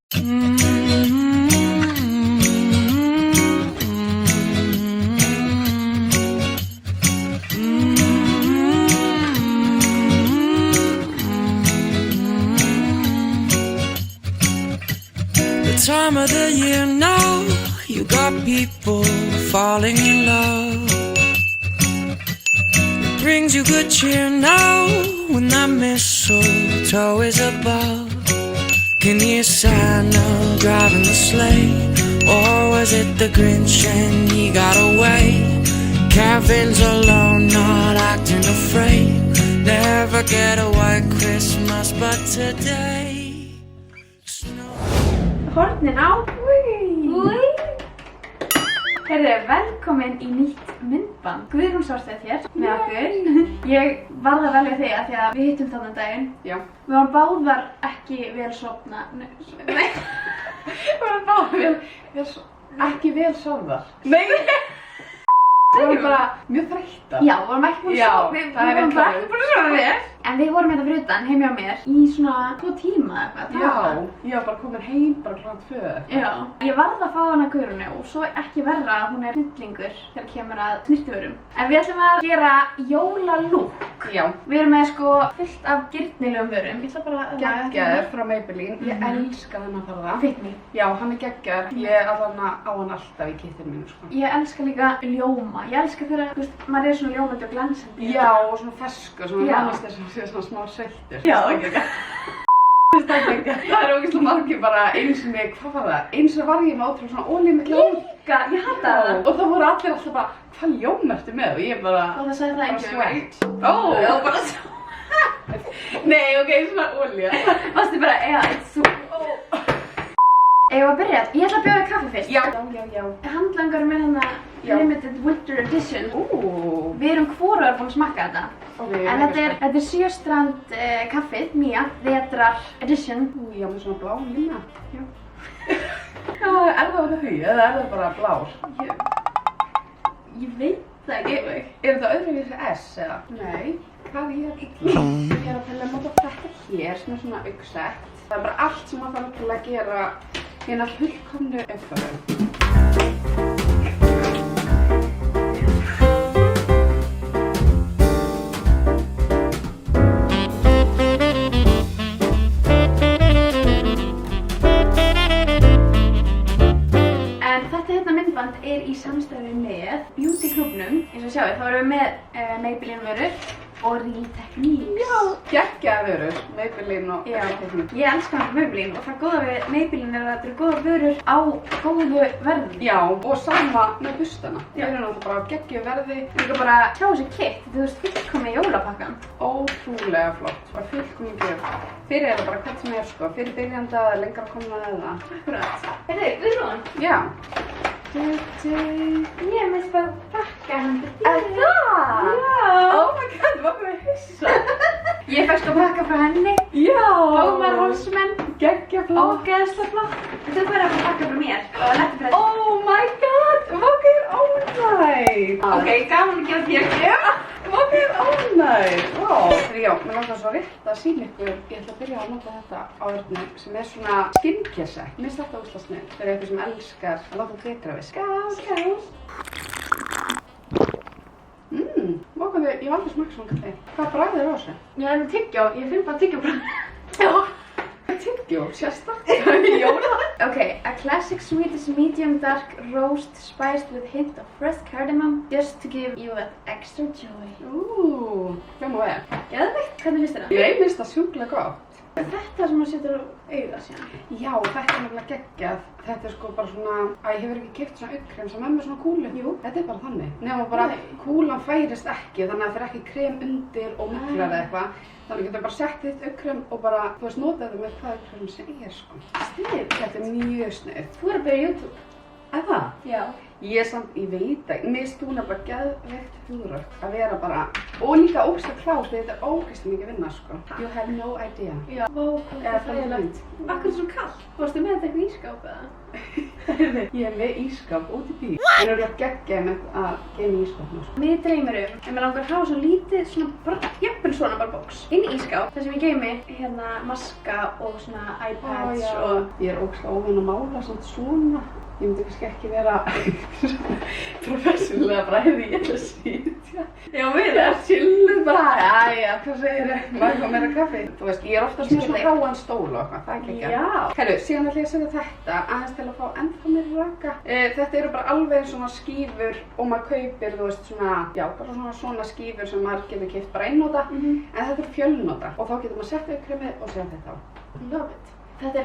Time of the year now, you got people falling in love. It brings you good cheer now when that mistletoe is above. Can you hear Santa driving the sleigh? Or was it the Grinch and he got away? Kevin's alone, not acting afraid. Never get a white Christmas, but today Hornin á. Heyrðu, velkomin í nýtt myndband. Guðrún Svarstedt hér með okkur. Ég varð að velja þig af því að við hittum þarna daginn. Já. Við varum báðar ekki vel sofna. Nei. Við varum báðar ekki vel sofnar. Nei. Við vorum bara mjög þreyttar. Já, við vorum ekki búin að sofa. Við vorum bara ekki búin að sofa vel. En við vorum hérna fyrir utan, heim hjá mér, í svona 2 tíma eitthvað. Já, ég var bara komin heim bara kl. 2. Já. Ég varð að fá hana Guðrúnu og svo ekki verra að hún er snillingur þegar kemur að snyrtivörum. En við ætlum að gera jólalúk. Já. Við erum með sko fullt af girnilegum vörum. Ég ætla bara að geggjaður frá Maybelline. Ég elska þennan farða. Fit me. Já, hann er geggjaður. Ég allan á hann alltaf í kittinu mínu sko. Ég elska líka ljóma. Ég elska þegar, þú veist, maður er svona ljómandi og glansandi. Já, og svona fersku, svona nánast svona smá sveittur. Já. Það er ógeðslega margir bara eins og mig, hvað var það? Eins og var ég með ótrúlega svona ólímikla Líka, ég hata það. Og það voru allir alltaf bara, hvað ljóm ertu með? Og ég bara... Og það sagði það ekki um mig. Já, bara svo. Nei, ok, svona olía. Varstu bara, já, þú... Eigum að byrja? Ég ætla að bjóða kaffi fyrst. Já. Handlangar með hana Limited Winter Edition. Við erum hvorugar búin að smakka þetta. En þetta er 7 strand kaffið, Mía, Vetrar Edition. Já, með svona blá lína. Já. Já, er það því eða er það bara blár? Ég veit það ekki alveg. Er þetta öðruvísi S eða? Nei, hvað er ég að gera? Ég er að tala um þetta hér sem er svona auksett. Það er bara allt sem maður þarf til að gera hérna fullkomnu uppfæðum. Er í samstarfi með Beauty klúbbnum. Eins og sjáu, þá erum við með Maybelline vörur og Real Techniques. Já, geggjaðar vörur, Maybelline og Real Techniques. Ég elska hann Maybelline og það góða við Maybelline er að þetta eru góða vörur á góðu verði. Já, og sama með bustana. Við erum náttúrulega bara á geggjuðu verði. Líka bara sjá þessi kit, þú veist fullkomið jólapakkan. Ótrúlega flott, bara fullkomið gjöf. Fyrir er það bara hvert sem er sko, fyrir byrjanda eða lengra komna eða. Akkurat. Heyrðu, Guðrún? Já. Ég minnst bara pakka hann til þér. Er það? Já. Oh my god, hvað er það hissa? Ég fæst að pakka frá henni. Já. Dómar Holzmann. Geggja flott. Ógeðslega flott. Þú bara að pakka frá mér og letti fyrir þetta. Oh my god, hvað er ónægt? Ok, gaman að gefa þér. Já. Hvað er ónægt? Vá. Já, mér langar svo rétt að sýna ykkur. Ég ætla að byrja að nota þetta á örnu sem er svona skincare set. Mér finnst þetta ógeðslega snyggt. Það er eitthvað sem elskar að láta titra við. Skál. Vákvæðu, ég var aldrei smakka svona kaffi. Hvað bragð er á þessu? Já, það er tyggjó. Ég finn bara tyggjóbragð. Já. Tyggjó, sérstaklega. Jóla. Okay, a classic Swedish medium dark roast spiced with hint of fresh cardamom just to give you that extra joy. Hljóma vel. Geðveikt, hvernig finnst þér það? Ég finnst það sjúklega gott. Þetta sem maður setur á auga síðan. Já, þetta er nefnilega geggjað. Þetta er sko bara svona, ég hefur ekki keypt svona augkrem sem er með svona kúlu. Jú. Þetta er bara þannig. Nefnum bara kúlan færist ekki, þannig að það er ekki krem undir og miklar eða eitthvað. Þannig getur bara sett þitt augkrem og bara, þú veist, nota þetta með hvað augkrem sem er sko. Sniðugt. Þetta er mjög sniðugt. Þú er að byrja YouTube. Er það? Já. Ég veit ekki, mér finnst þú nefnilega geðveikt hugrakkt að vera bara, og líka ógeðslega klár því þetta er ógeðslega mikið vinna sko. You have no idea. Já. Vá, hvað er það þægilegt. Akkur er svo kallt. Varstu með þetta eitthvað í skáp eða? Ég með ískap út í bíl. En það geggjaði með að geyma í ískapnum. Mér dreymir en mér langar að hafa svona lítið, svona bara, jafnvel svona bara box. Inn í ískáp, þar sem ég geymi hérna maska og svona iPads og... Ég ógeðslega óvön að mála samt svona. Ég myndi kannski ekki vera professionlega bara hefði ég ætla að sitja. Já, við erum chilluð bara, jæja, hvað segir þið? Maður fá meira kaffi. Þú veist, ég oftast með svona háan stól og eitthvað, það ekki ekki. Já. Herru, síðan ætla ég að setja þetta aðeins til að fá ennþá meira raka. Þetta eru bara alveg svona skífur og maður kaupir, þú veist, svona, já, bara svona skífur sem maður getur keypt bara einnota. En þetta eru fjölnota og þá getur maður sett aukkremið og setja þetta á. Love it. Þetta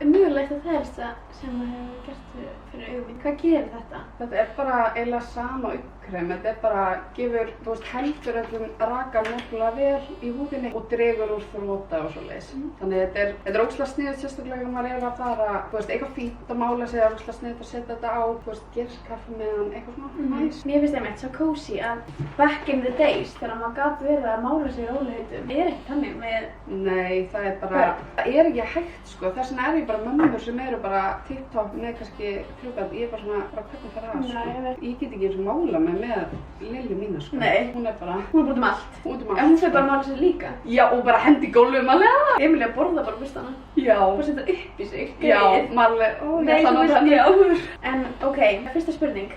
er mögulegt að þælsta sem maður hefur gert fyrir augun. Hvað gerir þetta? Þetta er bara eiginlega sama aukkrem. Þetta er bara, gefur, þú veist, heldur öllum raka nokkulega vel í húðinni og dregur úr þrota og svoleiðis. Þannig þetta er ógeðslega sniðugt sérstaklega ef maður er að fara, þú veist, eitthvað fínt að mála sig, ógeðslega sniðugt að setja þetta á, þú veist, gera kaffi með hann, eitthvað svona næs. Mér finnst einmitt svo cozy að back in the days þegar maður gat verið að mála sig í rólegheitum. Það er ekkert þannig með... Nei, það er bara, það er ekki hægt sko. Þess vegna er ég bara mömmur sem eru bara TikTok með kannski klukkan, ég er bara svona, bara hvernig það er sko. Ég get ekki eins og mála mig með Lilju mína sko. Nei. Hún er bara út um allt. Út um allt. En hún fyrir bara að mála sig líka. Já, og bara hendi í gólfið málega. Emilía borða bara bustana. Já. Bara setja upp í sig. Já, málega, Nei, ég ætla þú að veist, En ok, fyrsta spurning.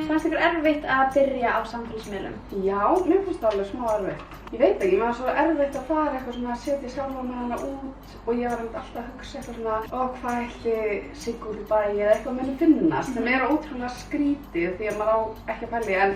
Fannst ykkur erfitt að byrja á samfélagsmiðlum? Já, mér finnst það alveg smá erfitt. Ég veit ekki, maður er svo erfitt að fara eitthvað svona að setja sjálfa með hana út og ég var alltaf að hugsa eitthvað svona hvað ætli Sigga út í bæ eða eitthvað muni finnast sem er ótrúlega skrítið því að maður á ekki að pæli en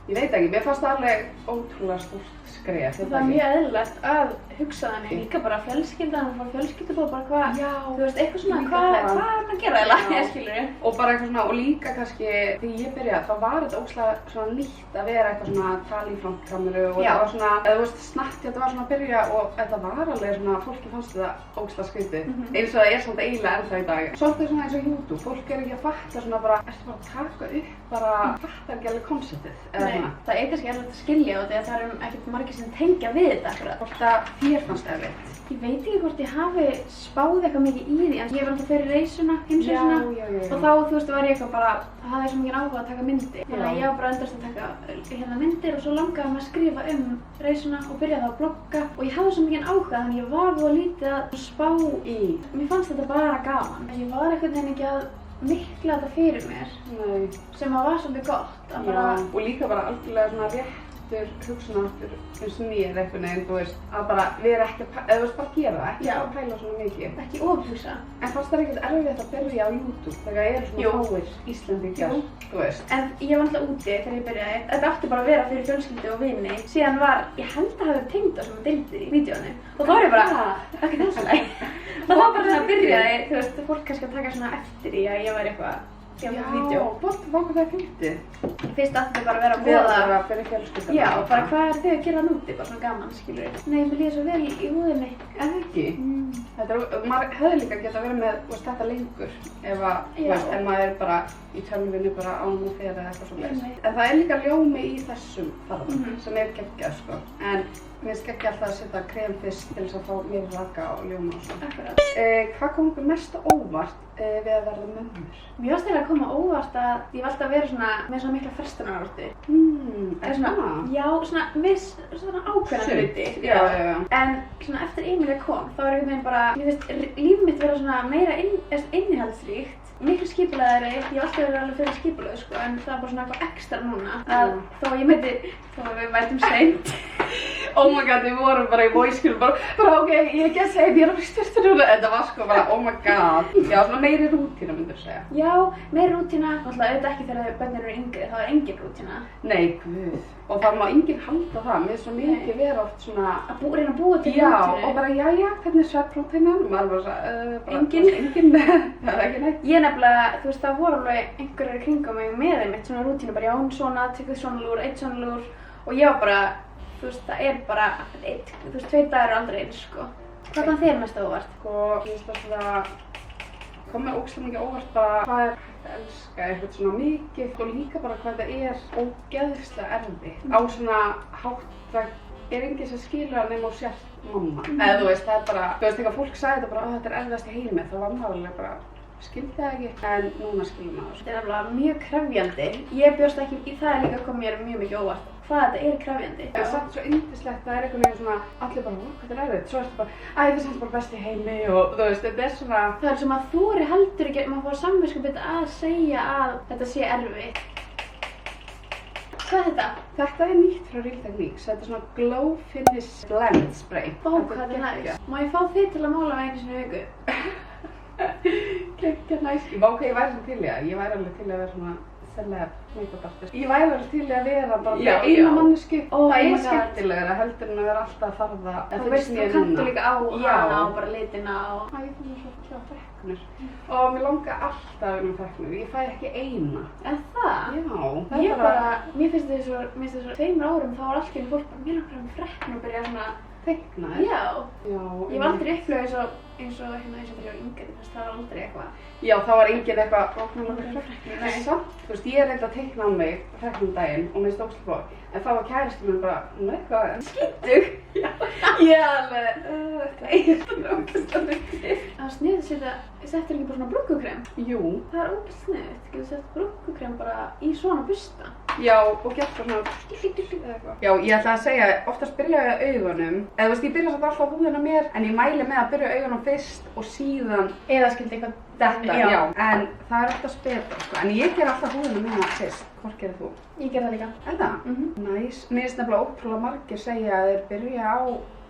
ég veit ekki, mér fannst það alveg ótrúlega stórt skref. Það er mjög eðlilegt að hugsa þannig líka bara fjölskyldan og fjölskyldubóð bara hvað, þú veist, eitthvað svona, hvað er hann að gera eiginlega, skilurðu? Og bara eitthvað svona, og líka kannski þegar ég byrjaði, þá var þetta ógeðslega svona nýtt að vera eitthvað svona að tala í frontkameru og það var svona, eða þú veist, snart þetta var svona að byrja og þetta var alveg svona, fólki fannst þetta ógeðslega skrítið, eins og það er svona eiginlega ennþá í dag. Svolítið svona eins og YouTube, fólk er ekki að fatta svona bara, ertu bara að taka upp, bara fattar ekki alveg konceptið, eða svona. Það er kannski erfitt að skilja og það eru ekkert margir sem tengja við þetta akkurat. Hvort að þér fannst erfitt? Ég veit ekki hvort ég hafi spáð eitthvað mikið í því, en ég var alltaf fyrir reisuna, heimsreisuna og þá, þú veist, var ég eitthvað bara, það hafði svo mikið áhuga að taka myndir. Þannig að ég var bara endast að taka hérna myndir og svo langaði maður að skrifa reisuna og byrjaði þá að blogga og ég hafði svo mikið áhuga þannig ég var voða lítið að spá í. Mér fannst þetta bara gaman. Ég var einhvern veginn ekki að mikla þetta fyrir mér sem var svolítið gott að bara... Og líka bara algjörlega svona réttur hugsunarháttur eins og mér eitthvað neginn, þú veist, að bara vera ekki að eða þú veist, bara gera það, ekki að pæla svona mikið. Ekki ofhugsa. En fannst það ekkert erfitt að byrja á YouTube þegar það eru svona fáir Íslendingar, þú veist? En ég var alltaf úti þegar ég byrjaði. Þetta átti bara að vera fyrir fjölskyldu og vini. Síðan var, ég held að hafa tengd á svona deildir í vídeónu. Og þá var ég bara, ekki þessuleg. Og þá bara þegar byrjaði, þú veist, fólk kannski að taka svona eftir í að ég væri eitthvað Já, hvað það fyndið? Fyrst átti bara að vera að boða fyrir fjölskyldan. Já, bara hvað er þau að gera núti, bara svona gaman, skilur. Nei, mér líður svo vel í húðinni. En ekki? Maður hefði líka getað verið með þetta lengur ef maður er bara í tölvunni bara ánum og fyrir eða eitthvað svona. En það er líka ljómi í þessum farðan sem er geggjað, sko. En mér finnst geggjað alltaf að setja krem fyrst til þess að fá meira raka og ljóma og svona. Akkurat. Hvað kom ykkur mest óvart við að verða mömmur? Mér varst eiginlega að koma óvart að ég var alltaf að vera svona með svona mikla frestunarorku. Er svona? Já, svona viss, svona ákveðna hluti. Já. En svona eftir Emilía kom, þá var einhvern veginn bara, mér finnst líf mitt vera svona meira innihaldsríkt. Miklu skipulegri, ég hef alltaf verið alveg fyrir skipulegu sko, en það er bara svona eitthvað ekstra núna. Þó að við mætum seint. Oh my god, við vorum bara í voice-skjölu, bara ok, ég get að segja, ég er á styrstu núna. Þetta var sko bara, oh my god. Já, svona meiri rútína myndur segja. Já, meiri rútína. Náttúrulega auðvitað ekki þegar börnin eru yngri, þá er engin rútína. Nei, guð. Og það má enginn halda það, mér er svo mikið vera oft svona... Að reyna að búa til rútínu. Já, og bara jæja, hvernig er svefnrútínan? Og maður bara engin. Það er ekki neitt. Ég nefnilega, þú veist, það voru alveg einhverjir kringum mig með einmitt svona rútínu, bara já, svona, tekur svona lúr, eitt svona lúr. Og ég var bara, þú veist, það er bara, þú veist, 2 dagar er aldrei eins, sko. Hvað kom þér mest óvart? Sko, ég veist að það kom mér ógeðslega mikið óvart bara hvað er hægt að elska eitthvað svona mikið og líka bara hvað það er ógeðslega erfitt á svona enginn sem skilur það nema og sért mamma. Eða þú veist, það er bara, þú veist, þegar fólk sagði þetta bara, þetta er erfiðast í heimi, þá var maður alveg bara, skildi það ekki, en núna skilur maður. Þetta er alveg mjög krefjandi. Ég bjóst ekki í það líka kom mér mjög mikið óvart. Hvað þetta er krefjandi. Það er samt svo yndislegt, það er einhvern veginn svona, allir bara, hvað þetta er erfitt, svo ertu bara, þetta er samt bara best í heimi og þú veist, þetta er svona. Það er sem að þori heldur ekki, maður fór samviskupið að segja að þetta sé erfitt. Hvað er þetta? Þetta er nýtt frá Real Techniques, þetta er svona Glow Finish Blend Spray. Ó, hvað þetta er næst. Má ég fá þig til að mála mig einu sinni í viku? Gekkja næst. Ok, ég væri svona til í það, ég væri alveg til að vera svona celeb make-up artist. Ég væri alveg til að vera bara eina mannesku. Það er skemmtilegra heldur en að vera alltaf að farða. Þú veist, þú kanntu líka á hana og bara litina og... Ég fann mér svo að freknur. Og mér langar alltaf að vera með freknur. Ég fæ ekki eina. En það? Já. Ég bara, mér finnst þessu 2 árum þá var allt í fólk bara, mér langar að með freknur og byrja svona... Teikna, Já. Já. Ég var aldrei upplöð eins og þegar ég var yngri, það var aldrei eitthvað. Já, þá var enginn eitthvað, okkur langar freknur. Nei, samt, þú veist, ég reyndi að teikna á mig freknum daginn og mér stókst flóð. En þá var kærastinn minn bara, hvað er það? Skítug? Já. Ég alveg, þetta er ógeðslega mikið. Það var sniðið að setja, settir ekki bara svona brúnkukrem? Jú. Það er ógeðslega sniðið, þú getur sett brúnkukrem bara í svona busta. Já, og gert bara svona Já, ég ætla að segja, oftast byrja ég á augunum. Eða þú veist, ég byrja samt alltaf á húðina mér, en ég mæli með að byrja á augunum fyrst og síðan Eða skildi eitthvað þetta, já. En það er alltaf betra, sko. En ég ger alltaf húðina mína fyrst. Hvort gerir þú? Ég ger það líka. Er það? Næs. Mér finnst nefnilega ótrúlega margir segja að þeir byrja á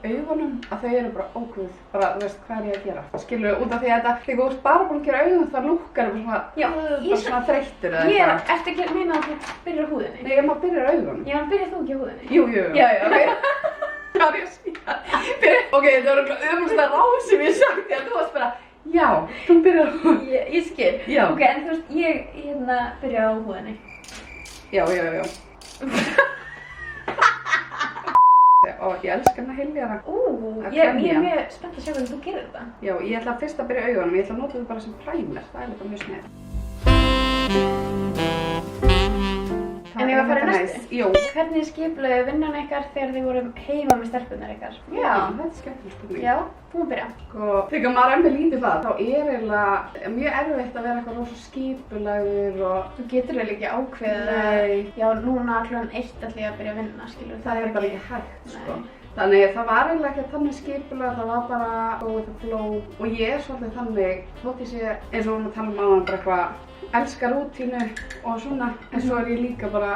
augunum, að þau eru bara óguð, bara, þú veist, hvað er ég að gera? Skilur, út af því að þetta, þegar þú ert bara búin að gera augun, það lúkkar bara svona þreyttur eða eitthvað. Ertu ekki að meina að þú byrjar á húðinni? Nei, maður byrjar á augunum. Já, en byrjar þú ekki á húðinni? Jú. Já, ok. Já, ég smíða. Ok, þetta var ömurlega ráð sem ég sagt, því að þú varst bara, já, þú byrjar á húðinni. Ég skil. Já. Ok, en þú veist, ég byrja á húðinni. Já. Og ég elskar hana Hiljana. Ég er mjög spennt að sjá hvernig þú gerir þetta. Já, ég ætla fyrst að byrja á augunum, ég ætla að nota þetta bara sem primer, það er líka mjög snið. En ég var að fara í næstu? Jú. Hvernig skipulöðu vinnan ykkar þegar þið vorum heima með stelpunar ykkar? Já, þetta er skemmtileg spurning. Já, þú má byrja. Sko, þegar maður er með lítið bað, þá er eiginlega mjög erfitt að vera eitthvað rosa skipulagður og... Þú getur vel ekki ákveðið Nei. Já, núna klukkan 1 ætla ég að byrja að vinna, skilur. Það er bara ekki hægt, sko. Nei. Þannig það var eiginlega ekki þannig skipulag, það var bara go with the flow. Og ég er svolítið þannig, þótt ég sé eins og við erum að tala um áðan bara eitthvað, elska rútínu og svona. En svo er ég líka bara,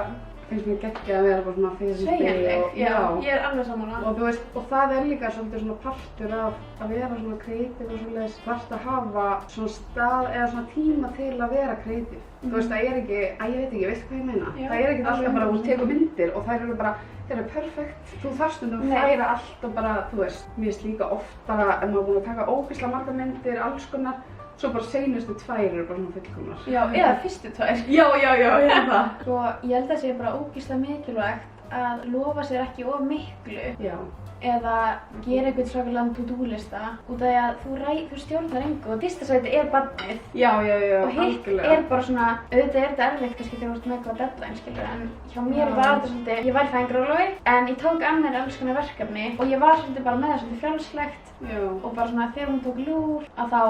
finnst mér geggjað að vera bara svona fyrir Sveigjanleg, já, ég er alveg sammála. Og þú veist, og það er líka svolítið svona partur af að vera svona kreatív og svoleiðis. Þarft að hafa svona stað eða svona tíma til að vera kreatív. Þú veist, það er ekki, ég veit ekki, veistu hvað ég meina? Já, það er ekki alltaf bara að þú tekur myndir og þær eru bara, þeir eru perfekt. Þú þarft stundum að færa allt og bara, þú veist, mér finnst líka oft bara, ef maður er búin að taka ógeðslega margar myndir, alls konar, svo bara seinustu 2 eru bara svona fullkomnar. Já, eða fyrstu 2. Já, ég er það. Sko, ég held að það sé bara ógeðslega mikilvægt að lofa sér ekki of miklu. Já. Eða gera einhvern svakalega to-do-lista út af því að þú stjórnar engu og fyrsta sæti er barnið. Já, og hitt er bara svona, auðvitað er þetta erfitt kannski þegar þú ert með eitthvað deadline, skilur, en hjá mér var þetta svolítið, ég var í fæðingarorlofi en ég tók að mér alls konar verkefni og ég var svolítið bara með það svolítið frjálslegt og bara svona þegar hún tók lúr að þá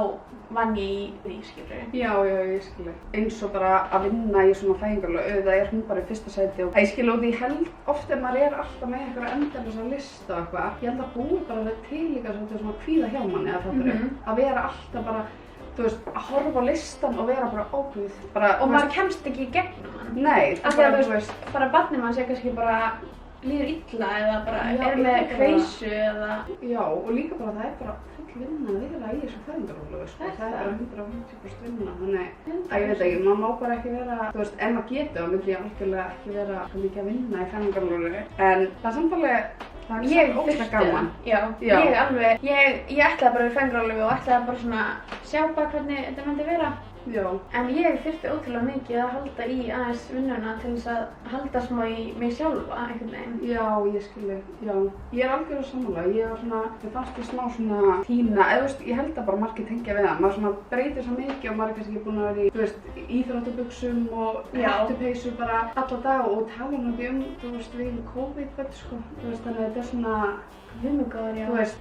vann ég í því, skilur. Já, ég skilur. Eins og bara að vinna í svona fæðingarorlofi, auðvitað er hún bara í fyrsta sæti og ég skilur og því held oft ef maður er alltaf með einhverja endalausa lista og eitthvað, ég held að búi bara til líka svona kvíða hjá manni að þetta að vera alltaf bara, þú veist, að horfa á listan og vera bara óguð. Og maður kemst ekki í gegnum hann. Nei, það bara, þú veist, bara barnið mann sé kannski bara líður illa eða bara er með kveisu eða... Já, og líka bara það er bara full vinna að vera í þessu fæðingarorlofi, sko. Það er bara 150% vinna, þannig að ég veit ekki, maður má bara ekki vera, þú veist, ef maður getur þá myndi ég algjörlega ekki vera svo mikið að vinna í fæðingarorlofi. En það er samt alveg, það er ógeðslega gaman. Já, ég ætlaði bara við fæðingarorlofi og ætlaði bara svona sjá bara hvernig þetta myndi vera. Já. En ég þurfti ótrúlega mikið að halda í aðeins vinnuna til þess að halda smá í mig sjálfa einhvern veginn. Já, ég skilji, já. Ég er algjörlega sammála, ég var svona, ég fannst ég smá svona tína, eða þú veist, ég held að bara margir tengja við það. Maður svona breytir svo mikið og maður er kannski ekki búin að vera í, þú veist, íþróttabuxum og hettupeysu bara alla dag og tala nú ekki þú veist, við erum COVID, sko. Þú veist, þannig að þetta er svona, Vinnugóður, já. þú veist,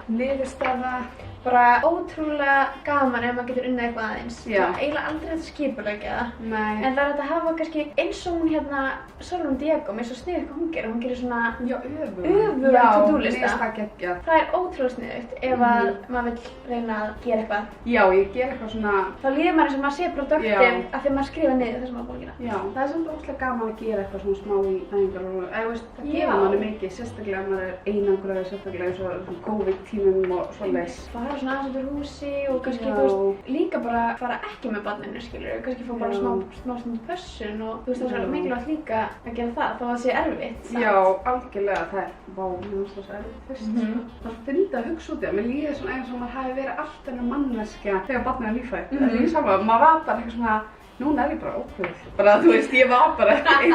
niðurstaða. Bara ótrúlega gaman ef maður getur unnið eitthvað aðeins. Já. Eiginlega aldrei hægt að skipuleggja það. nei. En það er hægt að hafa kannski eins og hún hérna, Sólrún Diego, með svo sniðugt hvað hún gerir. Hún gerir svona Já, öfugan to-do-lista. Já, mér það geggjað. Það er ótrúlega sniðugt ef að maður vill reyna að gera eitthvað. Já, ég ger eitthvað svona, Þá líður maður eins og maður sé produktiv Já. af því að maður skrifa niður það sem maður er búin að gera. já, það er samt óslega gaman að gera eitthvað svona smá í fæðingarorlofi. Eða, þú veist, það Já. gefur manni mikið, sérstaklega ef maður er einangraður, sérstaklega eins og COVID-tímum og svoleiðis. Fara svona aðeins út úr húsi og kannski, Já. þú veist, líka bara fara ekki með barninu, skilur. Kannski fá bara Já. smá stund pössun og þú veist, það er Já. svo mikilvægt líka að gera það, þó að það sé erfitt. samt. Já, algjörlega, það er, mér finnst það svo erfitt fyrst, sko. Það er fyndið að hugsa út í það, mér líður svona eins og maður hafi verið allt önnur manneskja þegar barnið er nýfætt. Það er líka sama, maður var bara eitthvað svona, núna er ég bara ókvöld. Bara, þú veist, ég var bara einn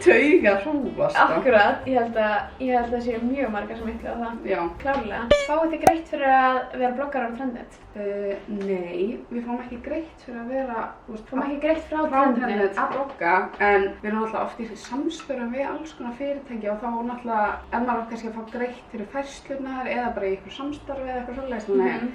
tauga hrúfa, sko. Akkurat, ég held að það séu mjög margar sem ykkur á það. Já. Klárlega. Fáið þið greitt fyrir að vera bloggar á Trendnet? Nei, við fáum ekki greitt fyrir að vera, þú veist, Fáum ekki greitt frá Trendnet Trendnet? að blogga, en við erum náttúrulega oft í samstörum við alls konar fyrirtæki og þá náttúrulega er maður kannski að fá greitt fyrir færslurnar eða bara í ykkur samstarfi eða eitthvað svoleiðis.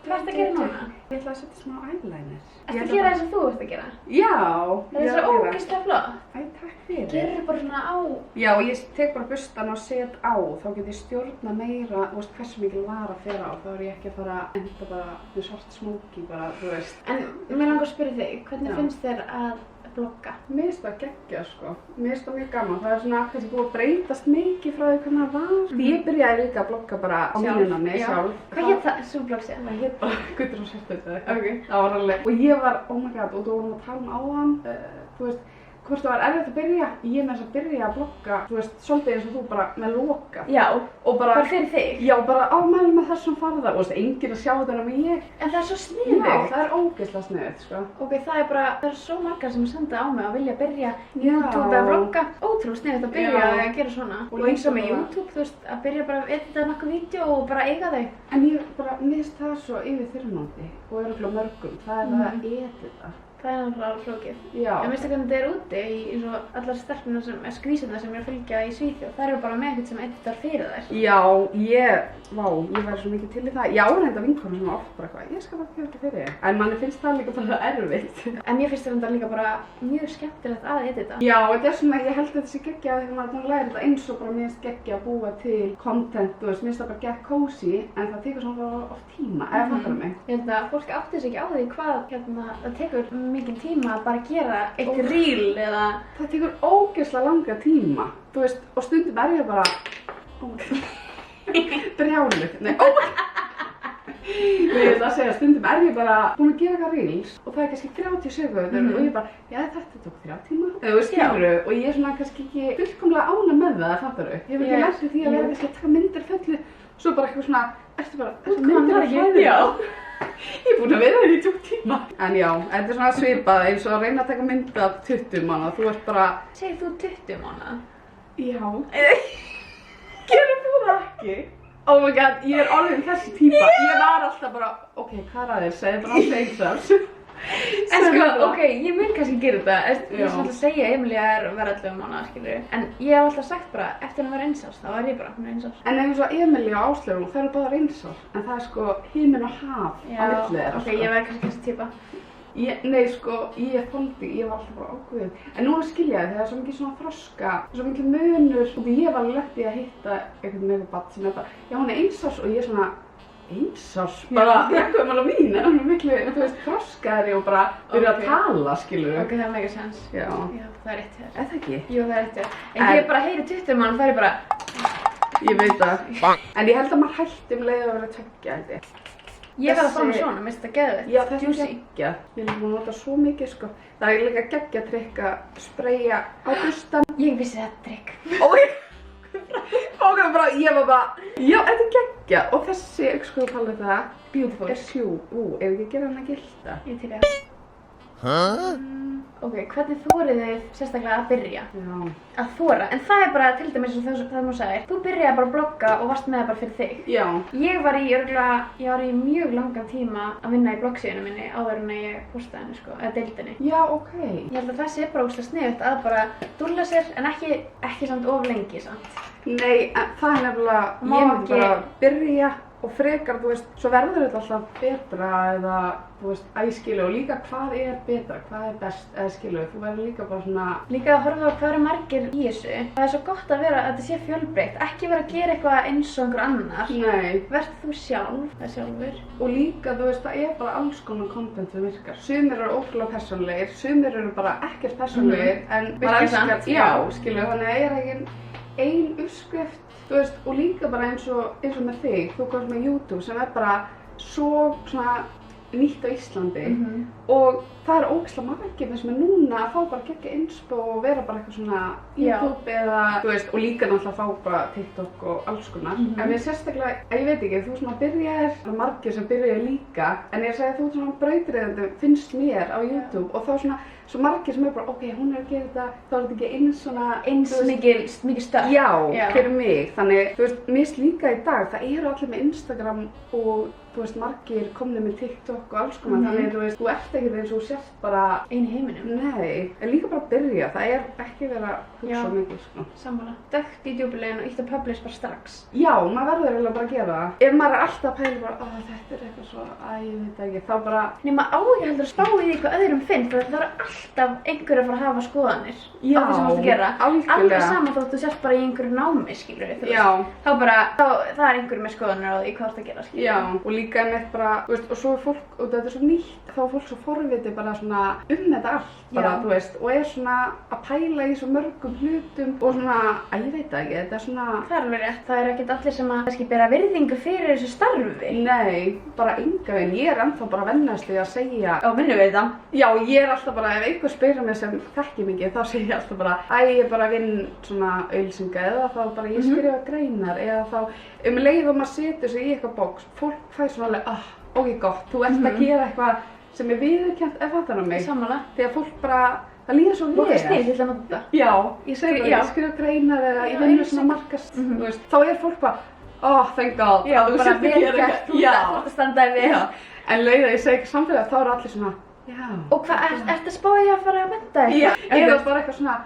Hvað ertu að gera núna? Ég ætla að setja smá eyeliner. Ertu að gera það sem þú ert að gera? Já, Það er svo ógeðslega flott. Æ, takk fyrir. Gerðu bara svona á. Já, ég tek bara bustan og set á, þá get ég stjórna meira, þú veist, hversu mikil vara fer á, þá er ég ekki að fara að enda bara með svart smóki bara, þú veist. En mér langar að spyrja þig, hvernig Já. finnst þér að blogga? Mér finnst það geggjað, sko. Mér finnst það mjög gaman. Það er svona kannski búið að breytast mikið frá því hvernig það var. Ég byrjaði líka að blogga bara á mínunni sjálf. Hvað hétt það, svo blogg sér? Það hétt bara Guttur og Sérstætt. Ok. Það var alveg. Og ég var, oh my god, og þú vorum að tala áðan, þú veist, hvort það var erfitt að byrja. Ég með þess að byrja að blogga, þú veist, svolítið eins og þú bara með loka. Já, Og bara fyrir þig. Já, bara ámæli með þessum farða. Þú veist, enginn að sjá þetta nema ég. En það er svo Já, sniðugt. það er ógeðslega sniðugt, sko. Ok, það er svo margar sem senda á mig að vilja byrja YouTube eða vlogga. Ótrúlega sniðugt að byrja Já. að gera svona. Og Og eins og með líka bara- YouTube, þú veist, að byrja bara að edita nokkuð vídeo og bara eiga þau. En ég bara, mér finnst það svo yfirþyrmandi og örugglega mörgum. Það er það að edita. Það er náttúrulega alveg flókið. Já. En veistu hvernig þetta er úti í eins og allar stelpunar sem, skvísurnar sem ég er að fylgja í Svíþjóð, þær eru bara með eitthvað sem editar fyrir þær. Já, ég væri svo mikið til í það. Já, reynda vinkonur sem oft bara eitthvað, ég skal bara gera þetta fyrir þig. En manni finnst það líka bara erfitt. En mér finnst þetta líka bara mjög skemmtilegt að edita. Já, þetta er svona, ég held að þetta sé geggjað þegar maður er búin að læra þetta eins og bara mér finnst geggjað að búa til content, þú veist, mér finnst það bara geggjað cozy, en það tekur svona oft tíma, ef það fyrir mig. Ég held að fólk átti sig ekki á því hvað það tekur mikinn tíma að bara gera eitt reel eða... Það tekur ógeðslega langa tíma, þú veist, og stundum er ég bara, oh my god, brjáluð, nei, oh my god. Ég vil að segja, stundum er ég bara búin að gera eitthvað reels og það er kannski 30 sekúndur og ég bara, já þetta tók 3 tíma. Þú veist, skilurðu, og ég er svona kannski ekki fullkomlega ánægð með það, fattaru. Ég hef ekki lært því að vera kannski að taka myndir fullu, svo bara eitthvað svona, ertu bara, þessar myndir að hlæða? Já. Ég er búin að vera í 2 tíma. En já, þetta er svona svipað eins og að reyna að taka mynd af 20 manna, þú ert bara... Segir þú 20 mánuða? Já. Gerum þú það ekki? Oh my god, ég er orðin þessi típa. Ég var alltaf bara, ok, hvað er aðeins? Segði bara alltaf einsars. En sko, ok, ég mun kannski gera þetta. Ég Já. er svona að segja að Emilia er að vera 11 mánuða, skilur. En ég hef alltaf sagt bara, eftir að vera 1 árs, þá er ég bara, hún er 1 árs. En eins og Emilia og Áslaugur, þær eru báðar einsars. En það er sko himinn og haf á milli þeirra. Ok, ég verð kannski þessi típa. Nei, sko, ég þoldi, ég var alltaf bara ákveðin. En núna skilja ég, það er svo mikið svona þroska, svo mikið munur. Og ég var alveg lett í að hitta einhvern með barn sem er bara, já, hún er 1 árs og ég er svona, 1 árs? Bara, rekkuðum alveg mín, en hún er miklu, þú veist, þroskaðri og bara byrja að tala, skilur. Ok, það make sense. Já. Já, það er rétt hér. Er það ekki? Jú, það er rétt hér. En ég bara heyri 20 mánuð, það er bara... Ég veit það. En ég held að maður hætti leið að vera tveggja, held ég. Ég verð að fá mig svona, mér finnst það geðveikt. Já, þetta er geggja. Ég er búin að nota svo mikið, sko. Það er líka geggja trikk að spreyja á bustan. Ég vissi þetta trikk. Og bara, ég var bara, já, þetta er geggja. Og þessi augskúfupaletta Beautiful. er ef ekki að gera hann að gilda. Ég til það. Ok, hvernig þórið þið sérstaklega að byrja? Já. Að þóra, en það bara til dæmis eins og það þú sagðir. Þú byrjaði bara að blogga og varst með það bara fyrir þig. Já. Ég var í mjög langan tíma að vinna í bloggsíðunum minni áður en að ég postaði henni sko, eða deildi henni. Já, ok. Ég held að það sé bara ógeðslega sniðugt að bara dúlla sér, en ekki samt of lengi samt. Nei, en það nefnilega, ég myndi bara byrja og frekar, þú veist, svo verður þetta alltaf betra eða, þú veist, skilu og líka hvað er betra, hvað er best eða skilu, þú verður líka bara svona... Líka að horfa á hvað eru margir í þessu. Það er svo gott að vera að þetta sé fjölbreytt, ekki vera að gera eitthvað eins og einhver annar. Nei. Verð þú sjálf, það sjálfur. Og líka, þú veist, það er bara alls konar content sem virkar. Sumir eru ótrúlega persónulegir, sumir eru bara ekkert persónulegir, en bara elskar, já, skilu, þannig að er ekki ein uppskrift. Þú veist, og líka bara eins og með þig, þú komst með YouTube sem er bara svo svona nýtt á Íslandi og það er ógeðslega margir sem er núna að fá bara gegga inspo og vera bara eitthvað svona YouTube eða, þú veist, og líka náttúrulega að fá bara TikTok og alls konar. En við sérstaklega, ég veit ekki, þú svona byrjaðir, það er margir sem byrjaði líka, en ég segi að þú svona brautriðandi finnst mér á YouTube og þá svona svo margir sem er bara, ok, hún er að gera þetta, þá er þetta ekki eins mikið stökk. Já, fyrir mig. Þannig, þú veist, mér finnst líka í dag, það eru allir með Instagram og, þú veist, margir komnir með TikTok og alls konar, þannig, þú veist, þú ert ekkert eins og sért bara ein í heiminum. Nei, en líka bara að byrja, það er ekki verið að hugsa mikið, sko. Sammála. Dökkt í djúpilegin og ítt að publish bara strax. Já, maður verður eiginlega bara að gera það. Ef maður er alltaf að pæla bara, þetta er eitthvað svo, ég veit ekki, þá bara... Nei, maður á ekki heldur að spá í því hvað öðrum finnst, það er alltaf einhver að fara að hafa skoðanir á því sem þú ert að gera. Algjörlega. Alveg saman þótt þú sért bara í einhverju námi, skilur við, Já. Þá það er einhver með skoðanir á því hvað þú ert að gera, skilur við. Já, og líka einmitt bara, þú veist, og svo er fólk, og þetta er svo nýtt, þá er fólk svo forvitið bara svona þetta allt, bara, þú veist, og er svona að pæla í svo mörgum hlutum og svona, ég veit ekki, þetta er svona... Það er alveg rétt, það er ekkert allir sem að kannski bera virðingu fyrir þessu starfi. Nei, bara enga veginn, ég er ennþá bara vennast við að segja... Já, vinnum við það. Já, ég er alltaf bara, ef einhver spyrir mig sem þekki mikið, þá segir ég alltaf bara, ég bara vinn svona auglýsinga eða þá bara ég skrifa greinar eða þá leið og maður setur sig í eitthvað box, fólk fæ svona alveg, ok, gott, þú ert að gera eitthvað sem er viðurkennt ef fattar á mig. Sammála. Því að fólk bara, það líður svo vel. Þú ert snill, ég ætla að nota þetta. Já, ég skrifa greinar eða ég vinnur svona markast, þú veist, þá er fólk bara, thank God. Já, bara vel gert, þú ert að standa þig vel. En leið að ég segi ekki samfélag, þá eru allir svona, já. Og hvað, ertu að spája að fara að mennta eitthvað? Já, eða bara eitthvað svona,